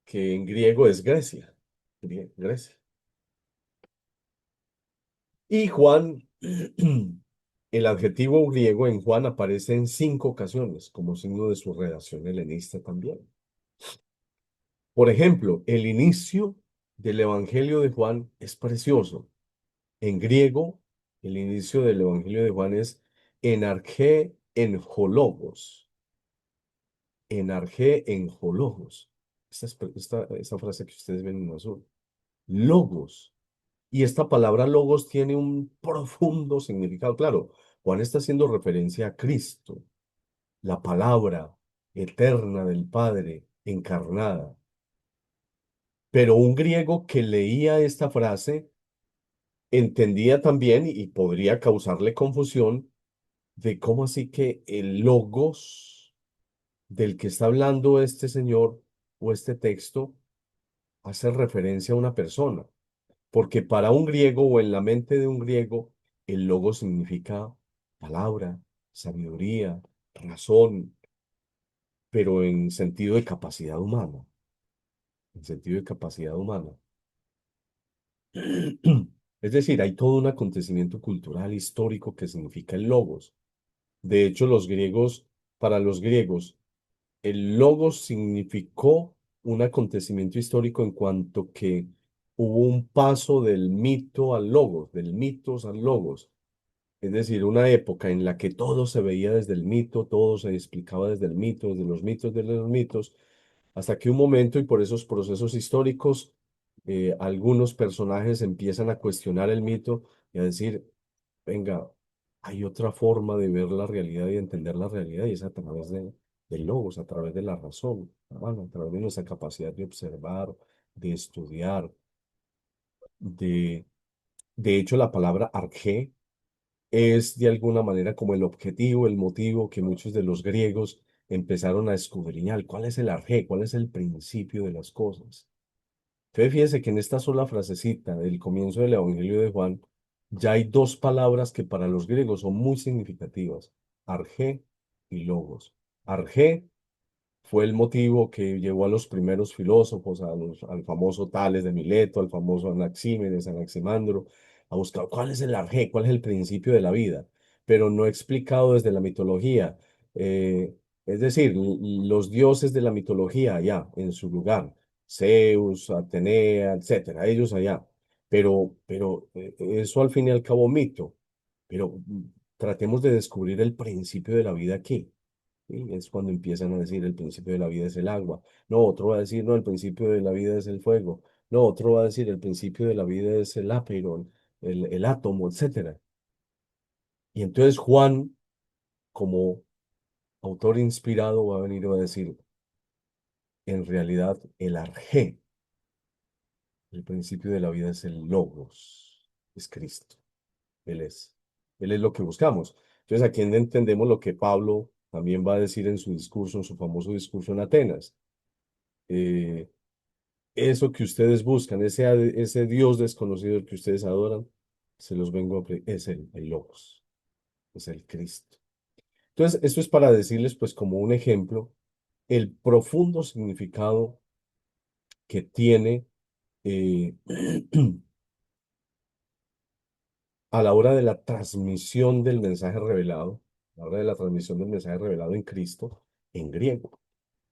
que en griego es Grecia, Grecia. Y Juan, el adjetivo griego en Juan aparece en 5 ocasiones como signo de su redacción helenista también. Por ejemplo, el inicio del Evangelio de Juan es precioso. En griego, el inicio del Evangelio de Juan es enargé en hologos. Enargé en hologos. Esta frase que ustedes ven en azul. Logos. Y esta palabra logos tiene un profundo significado. Claro, Juan está haciendo referencia a Cristo, la palabra eterna del Padre encarnada. Pero un griego que leía esta frase entendía también y podría causarle confusión de cómo así que el logos del que está hablando este señor o este texto hace referencia a una persona. Porque para un griego o en la mente de un griego, el logo significa palabra, sabiduría, razón, pero en sentido de capacidad humana. en sentido de capacidad humana. Es decir, hay todo un acontecimiento cultural, histórico que significa el logos. De hecho, para los griegos, el logos significó un acontecimiento histórico en cuanto que hubo un paso del mito al logos, del mitos al logos. Es decir, una época en la que todo se veía desde el mito, todo se explicaba desde el mito, desde los mitos, hasta que un momento y por esos procesos históricos, algunos personajes empiezan a cuestionar el mito y a decir, venga, hay otra forma de ver la realidad y entender la realidad y es a través de logos, a través de la razón, hermano, a través de nuestra capacidad de observar, de estudiar, de, de hecho la palabra arjé es de alguna manera como el objetivo, el motivo que muchos de los griegos empezaron a escudriñar. ¿Cuál es el arjé? ¿Cuál es el principio de las cosas? Entonces, fíjese que en esta sola frasecita del comienzo del Evangelio de Juan, ya hay dos palabras que para los griegos son muy significativas, arjé y logos. Arjé fue el motivo que llevó a los primeros filósofos, al famoso Tales de Mileto, al famoso Anaxímenes, Anaximandro, a buscar cuál es el arjé, cuál es el principio de la vida, pero no explicado desde la mitología. Eh, es decir, los dioses de la mitología allá, en su lugar, Zeus, Atenea, etcétera, ellos allá. Pero eso al fin y al cabo mito. Pero tratemos de descubrir el principio de la vida aquí. ¿Sí? Es cuando empiezan a decir el principio de la vida es el agua. No, otro va a decir, no, el principio de la vida es el fuego. No, otro va a decir, el principio de la vida es el ápeiron, el átomo, etcétera. Y entonces Juan, como autor inspirado, va a venir y va a decir, en realidad, el arjé, el principio de la vida es el logos, es Cristo. Él es. Él es lo que buscamos. Entonces aquí entendemos lo que Pablo también va a decir en su discurso, en su famoso discurso en Atenas. Eh, Eso que ustedes buscan, ese Dios desconocido que ustedes adoran, se los vengo es el Logos, es el Cristo. Entonces, esto es para decirles, pues, como un ejemplo, el profundo significado que tiene eh, a la hora de la transmisión del mensaje revelado, a la hora de la transmisión del mensaje revelado en Cristo, en griego.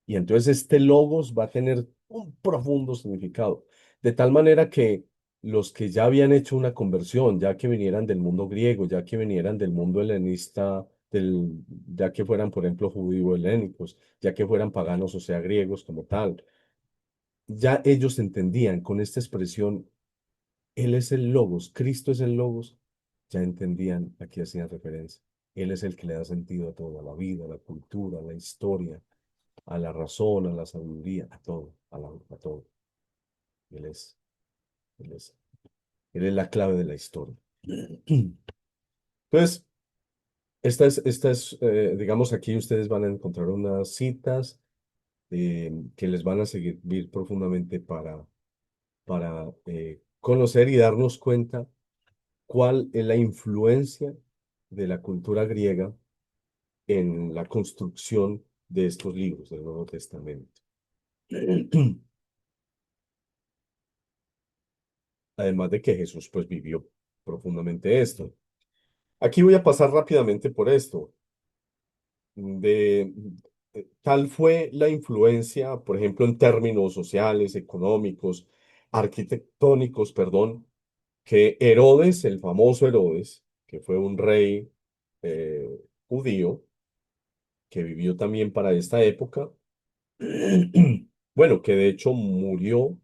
Y entonces este logos va a tener un profundo significado, de tal manera que los que ya habían hecho una conversión, ya que vinieran del mundo griego, ya que vinieran del mundo helenista, ya que fueran, por ejemplo, judío-helénicos, ya que fueran paganos, o sea, griegos como tal, ya ellos entendían con esta expresión, Él es el logos, Cristo es el logos, ya entendían a qué hacían referencia. Él es el que le da sentido a todo, a la vida, a la cultura, a la historia, a la razón, a la sabiduría, a todo, a todo. Él es, él es, él es la clave de la historia. Entonces, digamos, aquí ustedes van a encontrar unas citas que les van a servir profundamente para conocer y darnos cuenta cuál es la influencia de la cultura griega en la construcción de estos libros del Nuevo Testamento. Además de que Jesús pues vivió profundamente esto. Aquí voy a pasar rápidamente por esto. De, Tal fue la influencia, por ejemplo, en términos sociales, económicos, arquitectónicos, perdón, que Herodes, el famoso Herodes, que fue un rey eh, judío, que vivió también para esta época, bueno, que de hecho murió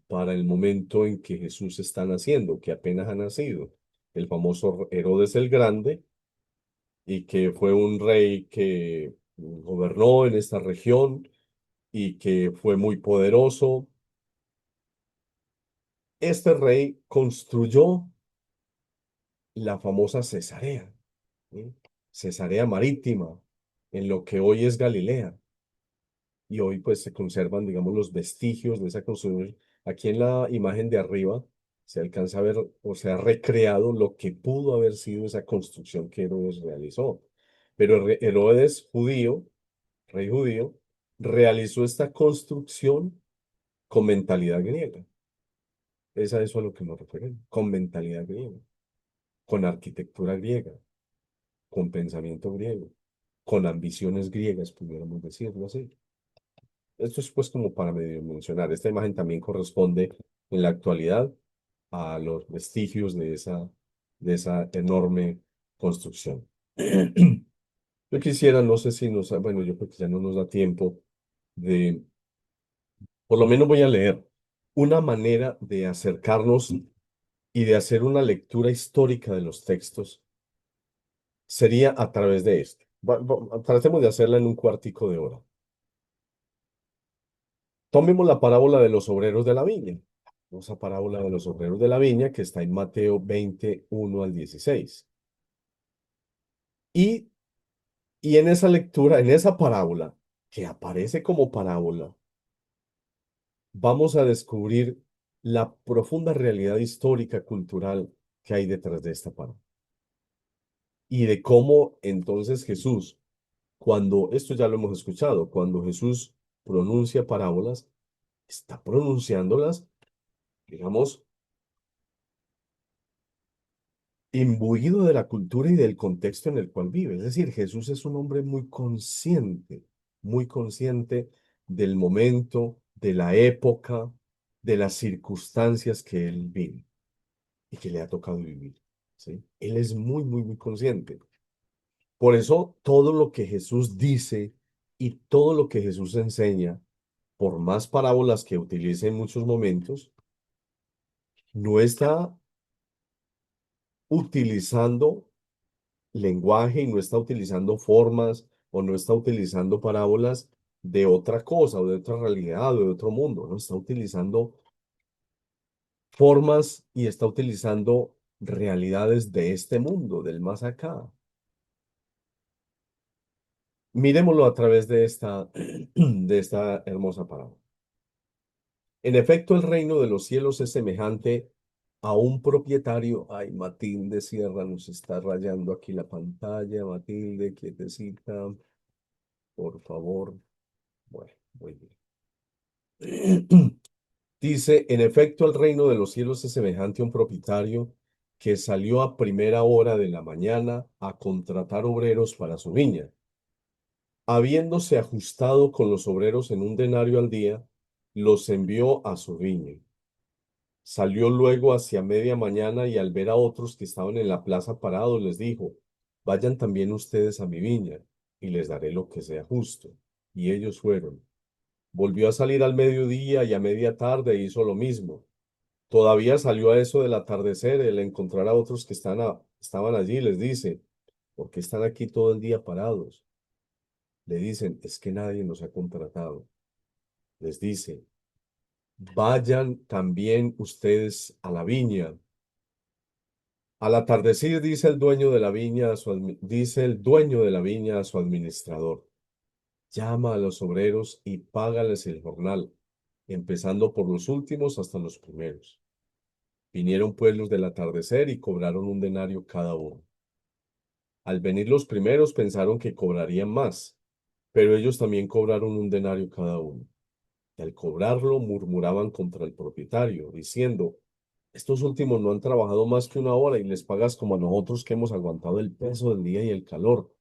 para el momento en que Jesús está naciendo, que apenas ha nacido. El famoso Herodes el Grande, y que fue un rey que gobernó en esta región y que fue muy poderoso. Este rey construyó la famosa Cesarea, ¿sí? Cesarea Marítima, en lo que hoy es Galilea. Y hoy pues se conservan, digamos, los vestigios de esa construcción. Aquí en la imagen de arriba se alcanza a ver o se ha recreado lo que pudo haber sido esa construcción que Herodes realizó. Pero Herodes judío, rey judío, realizó esta construcción con mentalidad griega. Es a eso a lo que nos referimos, con mentalidad griega, con arquitectura griega, con pensamiento griego, con ambiciones griegas, pudiéramos decirlo así. Esto es pues como para medio mencionar. Esta imagen también corresponde en la actualidad a los vestigios de esa enorme construcción. Yo quisiera, no sé si nos, bueno, yo creo que ya no nos da tiempo de, por lo menos voy a leer una manera de acercarnos y de hacer una lectura histórica de los textos sería a través de esto. Tratemos de hacerla en un cuartico de hora. Tomemos la parábola de los obreros de la viña. Esa parábola de los obreros de la viña que está en Mateo 21 al 16. Y, y en esa lectura, en esa parábola, que aparece como parábola, vamos a descubrir la profunda realidad histórica, cultural que hay detrás de esta parábola. Y de cómo entonces Jesús, cuando, esto ya lo hemos escuchado, cuando Jesús pronuncia parábolas, está pronunciándolas, digamos, imbuido de la cultura y del contexto en el cual vive. Es decir, Jesús es un hombre muy consciente del momento, de la época, de las circunstancias que él vive y que le ha tocado vivir. ¿Sí? Él es muy consciente. Por eso todo lo que Jesús dice y todo lo que Jesús enseña, por más parábolas que utilice en muchos momentos, no está utilizando lenguaje y no está utilizando formas o no está utilizando parábolas de otra cosa o de otra realidad o de otro mundo, no está utilizando formas y está utilizando realidades de este mundo, del más acá. Miremoslo a través de esta hermosa parábola. En efecto, el reino de los cielos es semejante a un propietario. Ay, Matilde Sierra nos está rayando aquí la pantalla. Matilde, quietecita, por favor. Bueno, muy bien. Dice, en efecto, el reino de los cielos es semejante a un propietario que salió a primera hora de la mañana a contratar obreros para su viña. Habiéndose ajustado con los obreros en un denario al día, los envió a su viña. Salió luego hacia media mañana y al ver a otros que estaban en la plaza parados, les dijo, vayan también ustedes a mi viña y les daré lo que sea justo. Y ellos fueron. Volvió a salir al mediodía y a media tarde hizo lo mismo. Todavía salió a eso del atardecer, el encontrar a otros que estaban allí, les dice, ¿por qué están aquí todo el día parados? Le dicen, es que nadie nos ha contratado. Les dice, vayan también ustedes a la viña. Al atardecer dice el dueño de la viña dice el dueño de la viña a su administrador, llama a los obreros y págales el jornal, empezando por los últimos hasta los primeros. Vinieron pues los del atardecer y cobraron un denario cada uno. Al venir los primeros pensaron que cobrarían más, pero ellos también cobraron un denario cada uno. Y al cobrarlo murmuraban contra el propietario, diciendo, estos últimos no han trabajado más que una hora y les pagas como a nosotros que hemos aguantado el peso del día y el calor.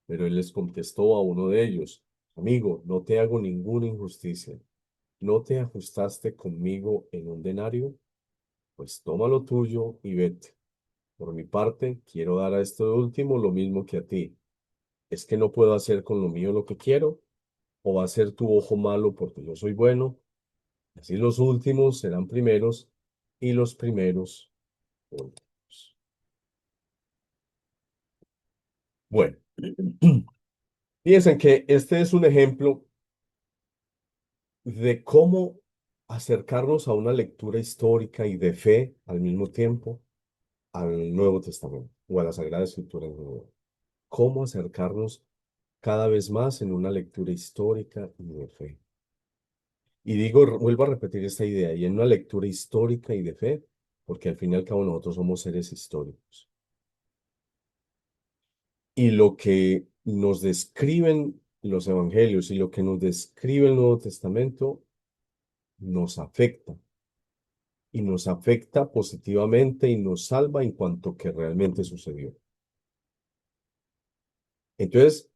Pero él les contestó a uno de ellos, amigo, no te hago ninguna injusticia. ¿No te ajustaste conmigo en un denario? Pues toma lo tuyo y vete. Por mi parte, quiero dar a este último lo mismo que a ti. ¿Es que no puedo hacer con lo mío lo que quiero? ¿O va a ser tu ojo malo porque yo soy bueno? Así los últimos serán primeros y los primeros últimos. Bueno, piensen que este es un ejemplo de cómo acercarnos a una lectura histórica y de fe al mismo tiempo al Nuevo Testamento o a la Sagrada Escritura en general. Cómo acercarnos cada vez más en una lectura histórica y de fe. Y digo, vuelvo a repetir esta idea, y en una lectura histórica y de fe, porque al fin y al cabo nosotros somos seres históricos. Y lo que nos describen los evangelios y lo que nos describe el Nuevo Testamento nos afecta y nos afecta positivamente y nos salva en cuanto que realmente sucedió. Entonces,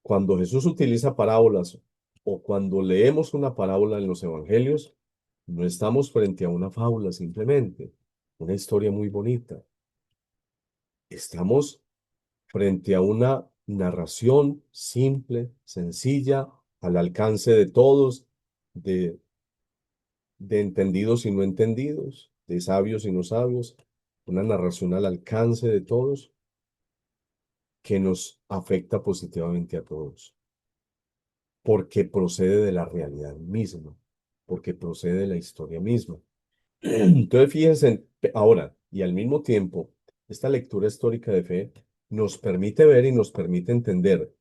cuando Jesús utiliza parábolas o cuando leemos una parábola en los evangelios, no estamos frente a una fábula simplemente, una historia muy bonita. Estamos frente a una narración simple, sencilla, al alcance de todos, de, de entendidos y no entendidos, de sabios y no sabios, una narración al alcance de todos que nos afecta positivamente a todos, porque procede de la realidad misma, porque procede de la historia misma. Entonces, fíjense ahora, y al mismo tiempo, esta lectura histórica de fe nos permite ver y nos permite entender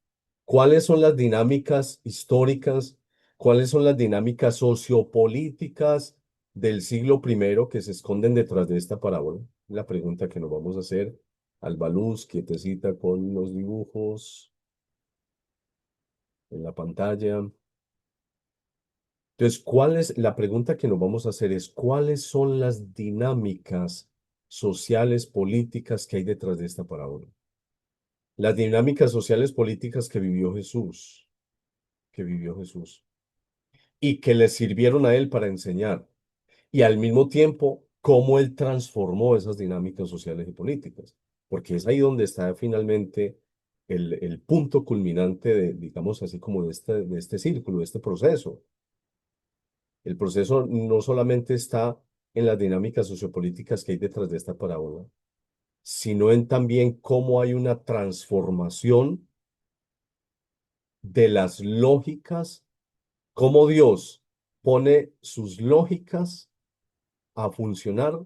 cuáles son las dinámicas históricas, cuáles son las dinámicas sociopolíticas del siglo primero que se esconden detrás de esta parábola. La pregunta que nos vamos a hacer. Alba Luz, quietecita con los dibujos en la pantalla. Entonces, la pregunta que nos vamos a hacer es, ¿cuáles son las dinámicas sociales, políticas que hay detrás de esta parábola? Las dinámicas sociales, políticas que vivió Jesús, y que le sirvieron a él para enseñar, y al mismo tiempo, cómo él transformó esas dinámicas sociales y políticas, porque es ahí donde está finalmente el punto culminante de, digamos así, como de este círculo, de este proceso. El proceso no solamente está en las dinámicas sociopolíticas que hay detrás de esta parábola, sino en también cómo hay una transformación de las lógicas, cómo Dios pone sus lógicas a funcionar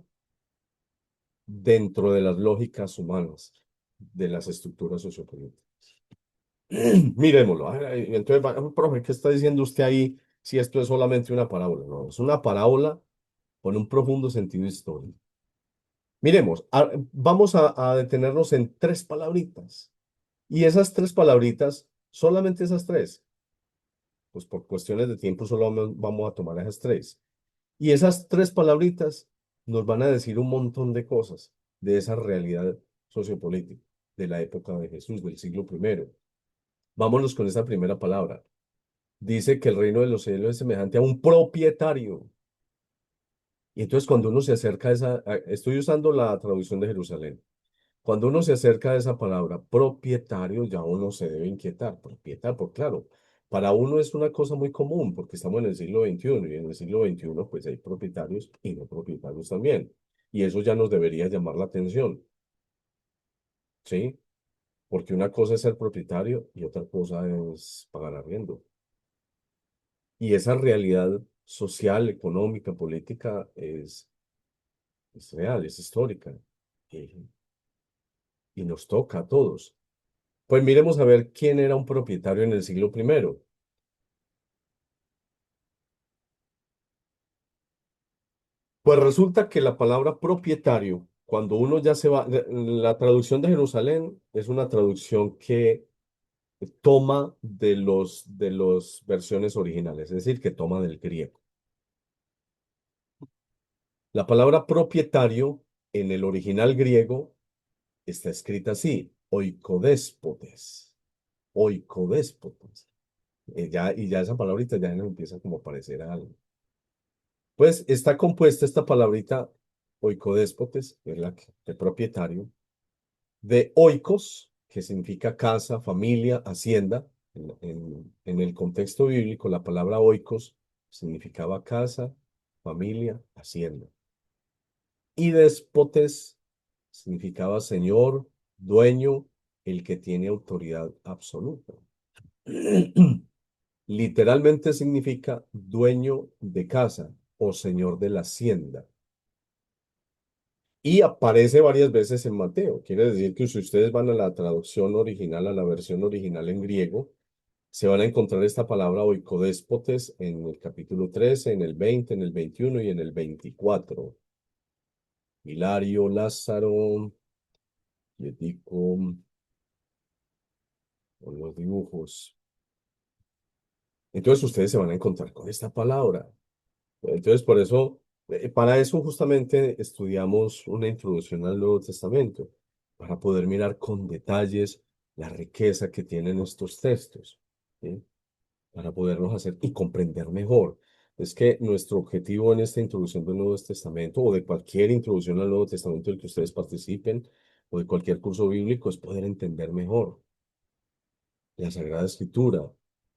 dentro de las lógicas humanas, de las estructuras sociopolíticas. Miremoslo. Entonces, profe, ¿qué está diciendo usted ahí si esto es solamente una parábola? No, es una parábola con un profundo sentido histórico. Miremos, vamos a detenernos en tres palabritas. Y esas tres palabritas, solamente esas tres, pues por cuestiones de tiempo solo vamos a tomar esas tres. Y esas tres palabritas nos van a decir un montón de cosas de esa realidad sociopolítica de la época de Jesús, del siglo primero. Vámonos con esa primera palabra. Dice que el reino de los cielos es semejante a un propietario. Y entonces cuando uno se acerca a estoy usando la traducción de Jerusalén. Cuando uno se acerca a esa palabra propietario, ya uno se debe inquietar. Propietario, por claro, para uno es una cosa muy común porque estamos en el siglo XXI y en el siglo XXI pues hay propietarios y no propietarios también. Y eso ya nos debería llamar la atención, ¿sí? Porque una cosa es ser propietario y otra cosa es pagar arriendo. Y esa realidad social, económica, política es real, es histórica y, y nos toca a todos. Pues miremos a ver quién era un propietario en el siglo primero. Pues resulta que la palabra propietario, cuando uno ya se va, la traducción de Jerusalén es una traducción que toma de los versiones originales, es decir, que toma del griego. La palabra propietario en el original griego está escrita así, oikodéspotes, oikodéspotes. Y ya esa palabrita ya nos empieza como a parecer a algo. Pues está compuesta esta palabrita oikodéspotes, que es la de propietario, de oikos, que significa casa, familia, hacienda. En el contexto bíblico, la palabra oikos significaba casa, familia, hacienda. Y déspotes significaba señor, dueño, el que tiene autoridad absoluta. Literalmente significa dueño de casa o señor de la hacienda. Y aparece varias veces en Mateo. Quiere decir que si ustedes van a la traducción original, a la versión original en griego, se van a encontrar esta palabra oikodéspotes en el capítulo 13, en el 20, en el 21 y en el 24. Hilario, Lázaro, Yetico, con los dibujos. Entonces ustedes se van a encontrar con esta palabra. Entonces, por eso, para eso justamente estudiamos una introducción al Nuevo Testamento, para poder mirar con detalles la riqueza que tienen estos textos, ¿sí? Para podernos hacer y comprender mejor. Es que nuestro objetivo en esta introducción del Nuevo Testamento o de cualquier introducción al Nuevo Testamento del que ustedes participen o de cualquier curso bíblico es poder entender mejor la Sagrada Escritura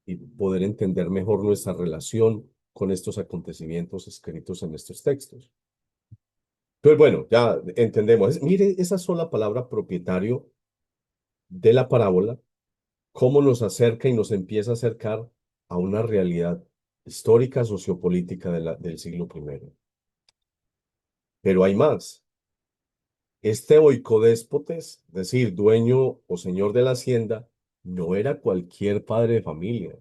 y poder entender mejor nuestra relación con estos acontecimientos escritos en estos textos. Entonces, bueno, ya entendemos. Mire esa sola palabra propietario de la parábola, cómo nos acerca y nos empieza a acercar a una realidad histórica, sociopolítica del siglo primero. Pero hay más. Este oicodéspotes, es decir, dueño o señor de la hacienda, no era cualquier padre de familia,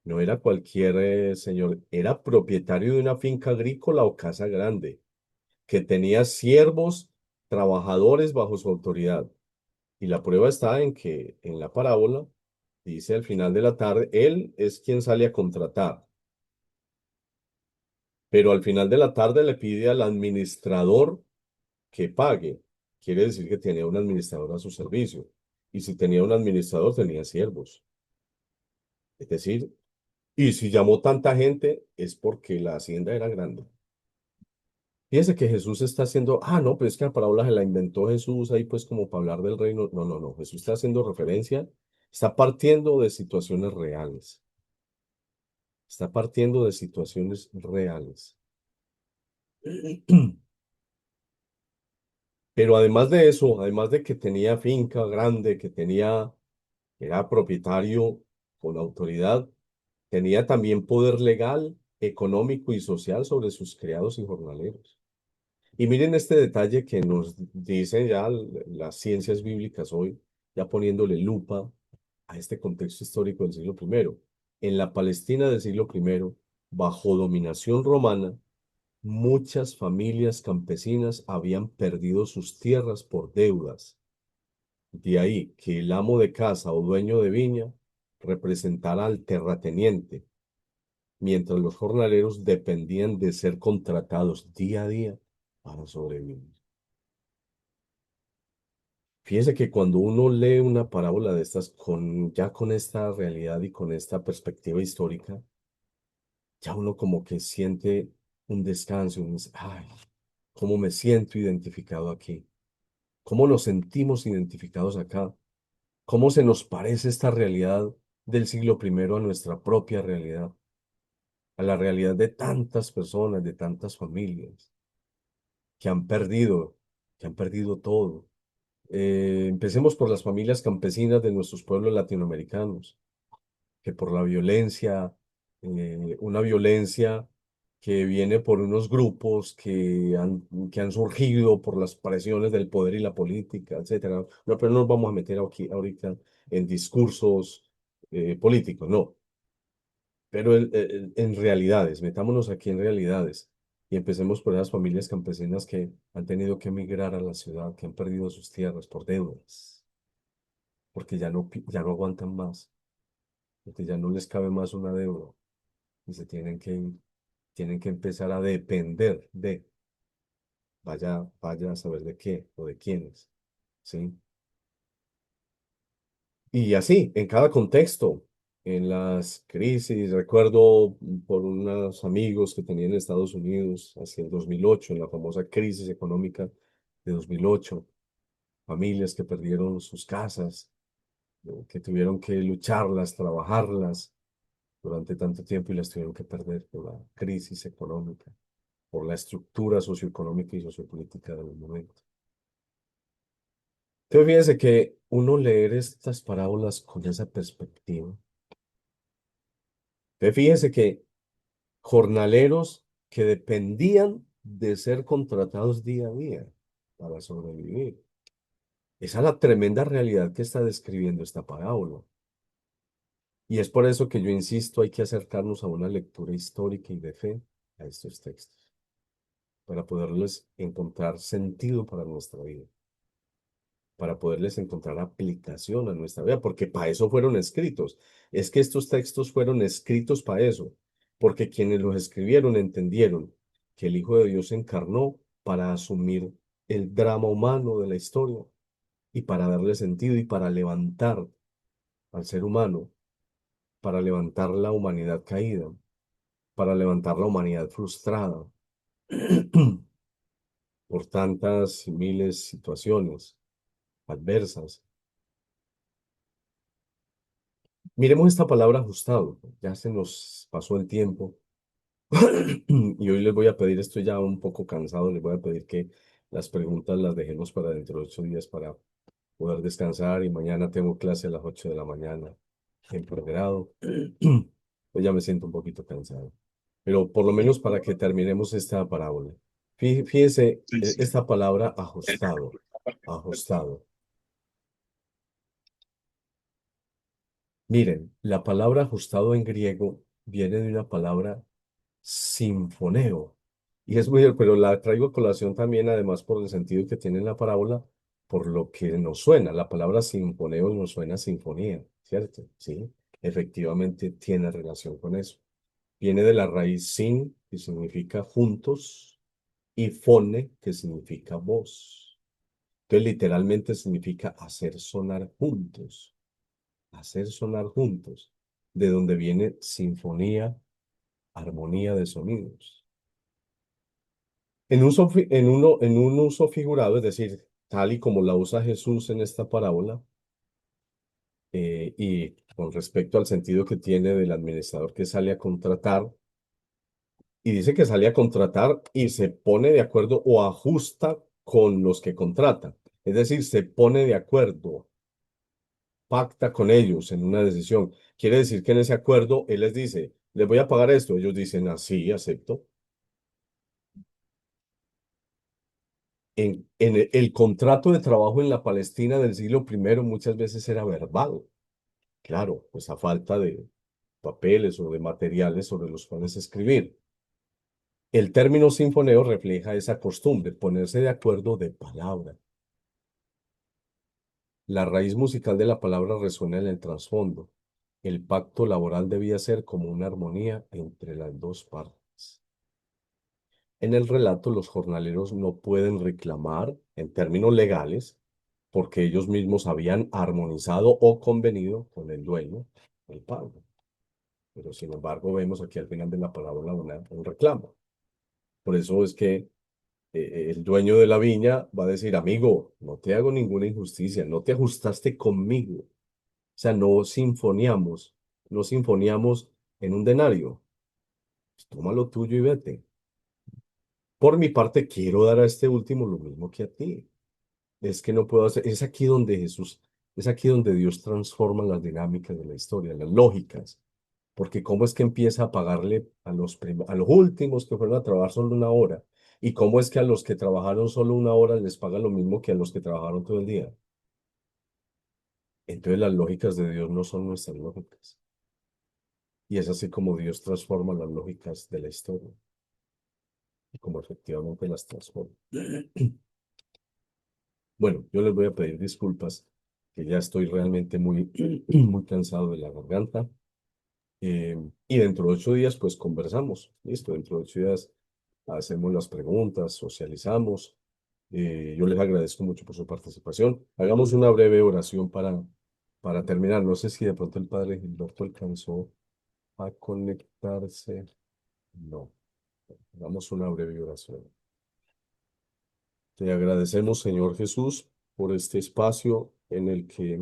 no era cualquier señor, era propietario de una finca agrícola o casa grande, que tenía siervos, trabajadores bajo su autoridad. Y la prueba está en que en la parábola dice al final de la tarde, él es quien sale a contratar, pero al final de la tarde le pide al administrador que pague. Quiere decir que tenía un administrador a su servicio. Y si tenía un administrador, tenía siervos. Es decir, y si llamó tanta gente, es porque la hacienda era grande. Fíjese que Jesús está haciendo, no, pero es que la parábola se la inventó Jesús ahí pues como para hablar del reino. No, no, no. Jesús está haciendo referencia, está partiendo de situaciones reales. Está partiendo de situaciones reales. Pero además de eso, además de que tenía finca grande, era propietario con autoridad, tenía también poder legal, económico y social sobre sus criados y jornaleros. Y miren este detalle que nos dicen ya las ciencias bíblicas hoy, ya poniéndole lupa a este contexto histórico del siglo primero. En la Palestina del siglo primero, bajo dominación romana, muchas familias campesinas habían perdido sus tierras por deudas. De ahí que el amo de casa o dueño de viña representara al terrateniente, mientras los jornaleros dependían de ser contratados día a día para sobrevivir. Fíjese que cuando uno lee una parábola de estas ya con esta realidad y con esta perspectiva histórica, ya uno como que siente un descanso, ay, cómo me siento identificado aquí, cómo nos sentimos identificados acá, cómo se nos parece esta realidad del siglo primero a nuestra propia realidad, a la realidad de tantas personas, de tantas familias que han perdido, que han perdido todo. Empecemos por las familias campesinas de nuestros pueblos latinoamericanos, que por la violencia, una violencia que viene por unos grupos que han surgido por las presiones del poder y la política, etcétera. No, pero no nos vamos a meter aquí ahorita en discursos políticos, no. Pero en realidades, metámonos aquí en realidades y empecemos por esas familias campesinas que han tenido que emigrar a la ciudad, que han perdido sus tierras por deudas, porque ya no aguantan más, porque ya no les cabe más una deuda y se tienen que empezar a depender vaya a saber de qué o de quiénes, ¿sí? Y así, en cada contexto, en las crisis, recuerdo por unos amigos que tenía en Estados Unidos hacia el 2008, en la famosa crisis económica de 2008, familias que perdieron sus casas, que tuvieron que lucharlas, trabajarlas durante tanto tiempo y las tuvieron que perder por la crisis económica, por la estructura socioeconómica y sociopolítica del momento. Entonces, fíjense que uno leer estas parábolas con esa perspectiva. Entonces, fíjense que jornaleros que dependían de ser contratados día a día para sobrevivir. Esa es la tremenda realidad que está describiendo esta parábola. Y es por eso que yo insisto, hay que acercarnos a una lectura histórica y de fe a estos textos, para poderles encontrar sentido para nuestra vida. para poderles encontrar aplicación a nuestra vida, porque para eso fueron escritos. Es que estos textos fueron escritos para eso, porque quienes los escribieron entendieron que el Hijo de Dios se encarnó para asumir el drama humano de la historia y para darle sentido y para levantar al ser humano, para levantar la humanidad caída, para levantar la humanidad frustrada por tantas y miles situaciones adversas. Miremos esta palabra ajustado. Ya se nos pasó el tiempo y hoy les voy a pedir, estoy ya un poco cansado, les voy a pedir que las preguntas las dejemos para dentro de 8 días para poder descansar y mañana tengo clase a las 8 de la mañana en pregrado. Pues ya me siento un poquito cansado, pero por lo menos para que terminemos esta parábola. Fíjese, esta palabra ajustado, ajustado. Miren, la palabra ajustado en griego viene de una palabra sinfoneo. Y es muy, pero la traigo a colación también, además, por el sentido que tiene la parábola, por lo que nos suena. La palabra sinfoneo nos suena a sinfonía, ¿cierto? Sí, efectivamente tiene relación con eso. Viene de la raíz sin, que significa juntos, y fone, que significa voz. Entonces, literalmente significa hacer sonar juntos, hacer sonar juntos, de donde viene sinfonía, armonía de sonidos. En un uso figurado, es decir, tal y como la usa Jesús en esta parábola, y con respecto al sentido que tiene del administrador que sale a contratar, y dice que sale a contratar y se pone de acuerdo o ajusta con los que contrata. Es decir, se pone de acuerdo, pacta con ellos en una decisión. Quiere decir que en ese acuerdo él les dice, les voy a pagar esto. Ellos dicen, así, acepto. En el contrato de trabajo en la Palestina del siglo primero muchas veces era verbal. Claro, pues a falta de papeles o de materiales sobre los cuales escribir. El término sinfoneo refleja esa costumbre, ponerse de acuerdo de palabra. La raíz musical de la palabra resuena en el trasfondo. El pacto laboral debía ser como una armonía entre las dos partes. En el relato, los jornaleros no pueden reclamar en términos legales porque ellos mismos habían armonizado o convenido con el dueño el pago. Pero sin embargo, vemos aquí al final de la palabra un reclamo. Por eso es que el dueño de la viña va a decir, amigo, no te hago ninguna injusticia, no te ajustaste conmigo. O sea, no sinfoniamos en un denario. Pues toma lo tuyo y vete. Por mi parte, quiero dar a este último lo mismo que a ti. Es que no puedo hacer, es aquí donde Dios transforma las dinámicas de la historia, las lógicas. Porque cómo es que empieza a pagarle a los últimos que fueron a trabajar solo una hora. Y cómo es que a los que trabajaron solo una hora les paga lo mismo que a los que trabajaron todo el día. Entonces las lógicas de Dios no son nuestras lógicas. Y es así como Dios transforma las lógicas de la historia. Y como efectivamente las transforma. Bueno, yo les voy a pedir disculpas, que ya estoy realmente muy, muy cansado de la garganta. Y dentro de 8 días, pues conversamos. Listo, dentro de 8 días hacemos las preguntas, socializamos. Yo les agradezco mucho por su participación. Hagamos una breve oración para terminar. No sé si de pronto el padre Gilberto alcanzó a conectarse. No, hagamos una breve oración. Te agradecemos, Señor Jesús, por este espacio en el que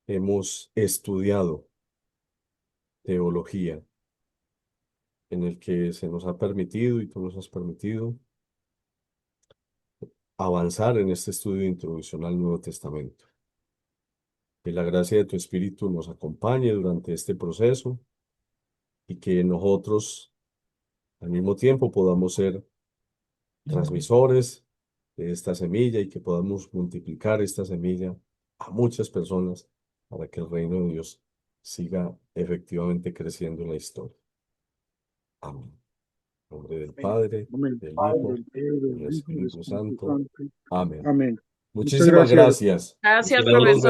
hemos estudiado teología, en el que se nos ha permitido y tú nos has permitido avanzar en este estudio de introducción al Nuevo Testamento. Que la gracia de tu Espíritu nos acompañe durante este proceso y que nosotros al mismo tiempo podamos ser transmisores de esta semilla y que podamos multiplicar esta semilla a muchas personas para que el reino de Dios siga efectivamente creciendo en la historia. Amén. En nombre del Amén. Padre, Amén. del Padre, Hijo, del Padre, del del Hijo y del Espíritu Espíritu Santo. Santo. Amén. Amén. Muchísimas gracias. gracias. Gracias, Señor los profesor.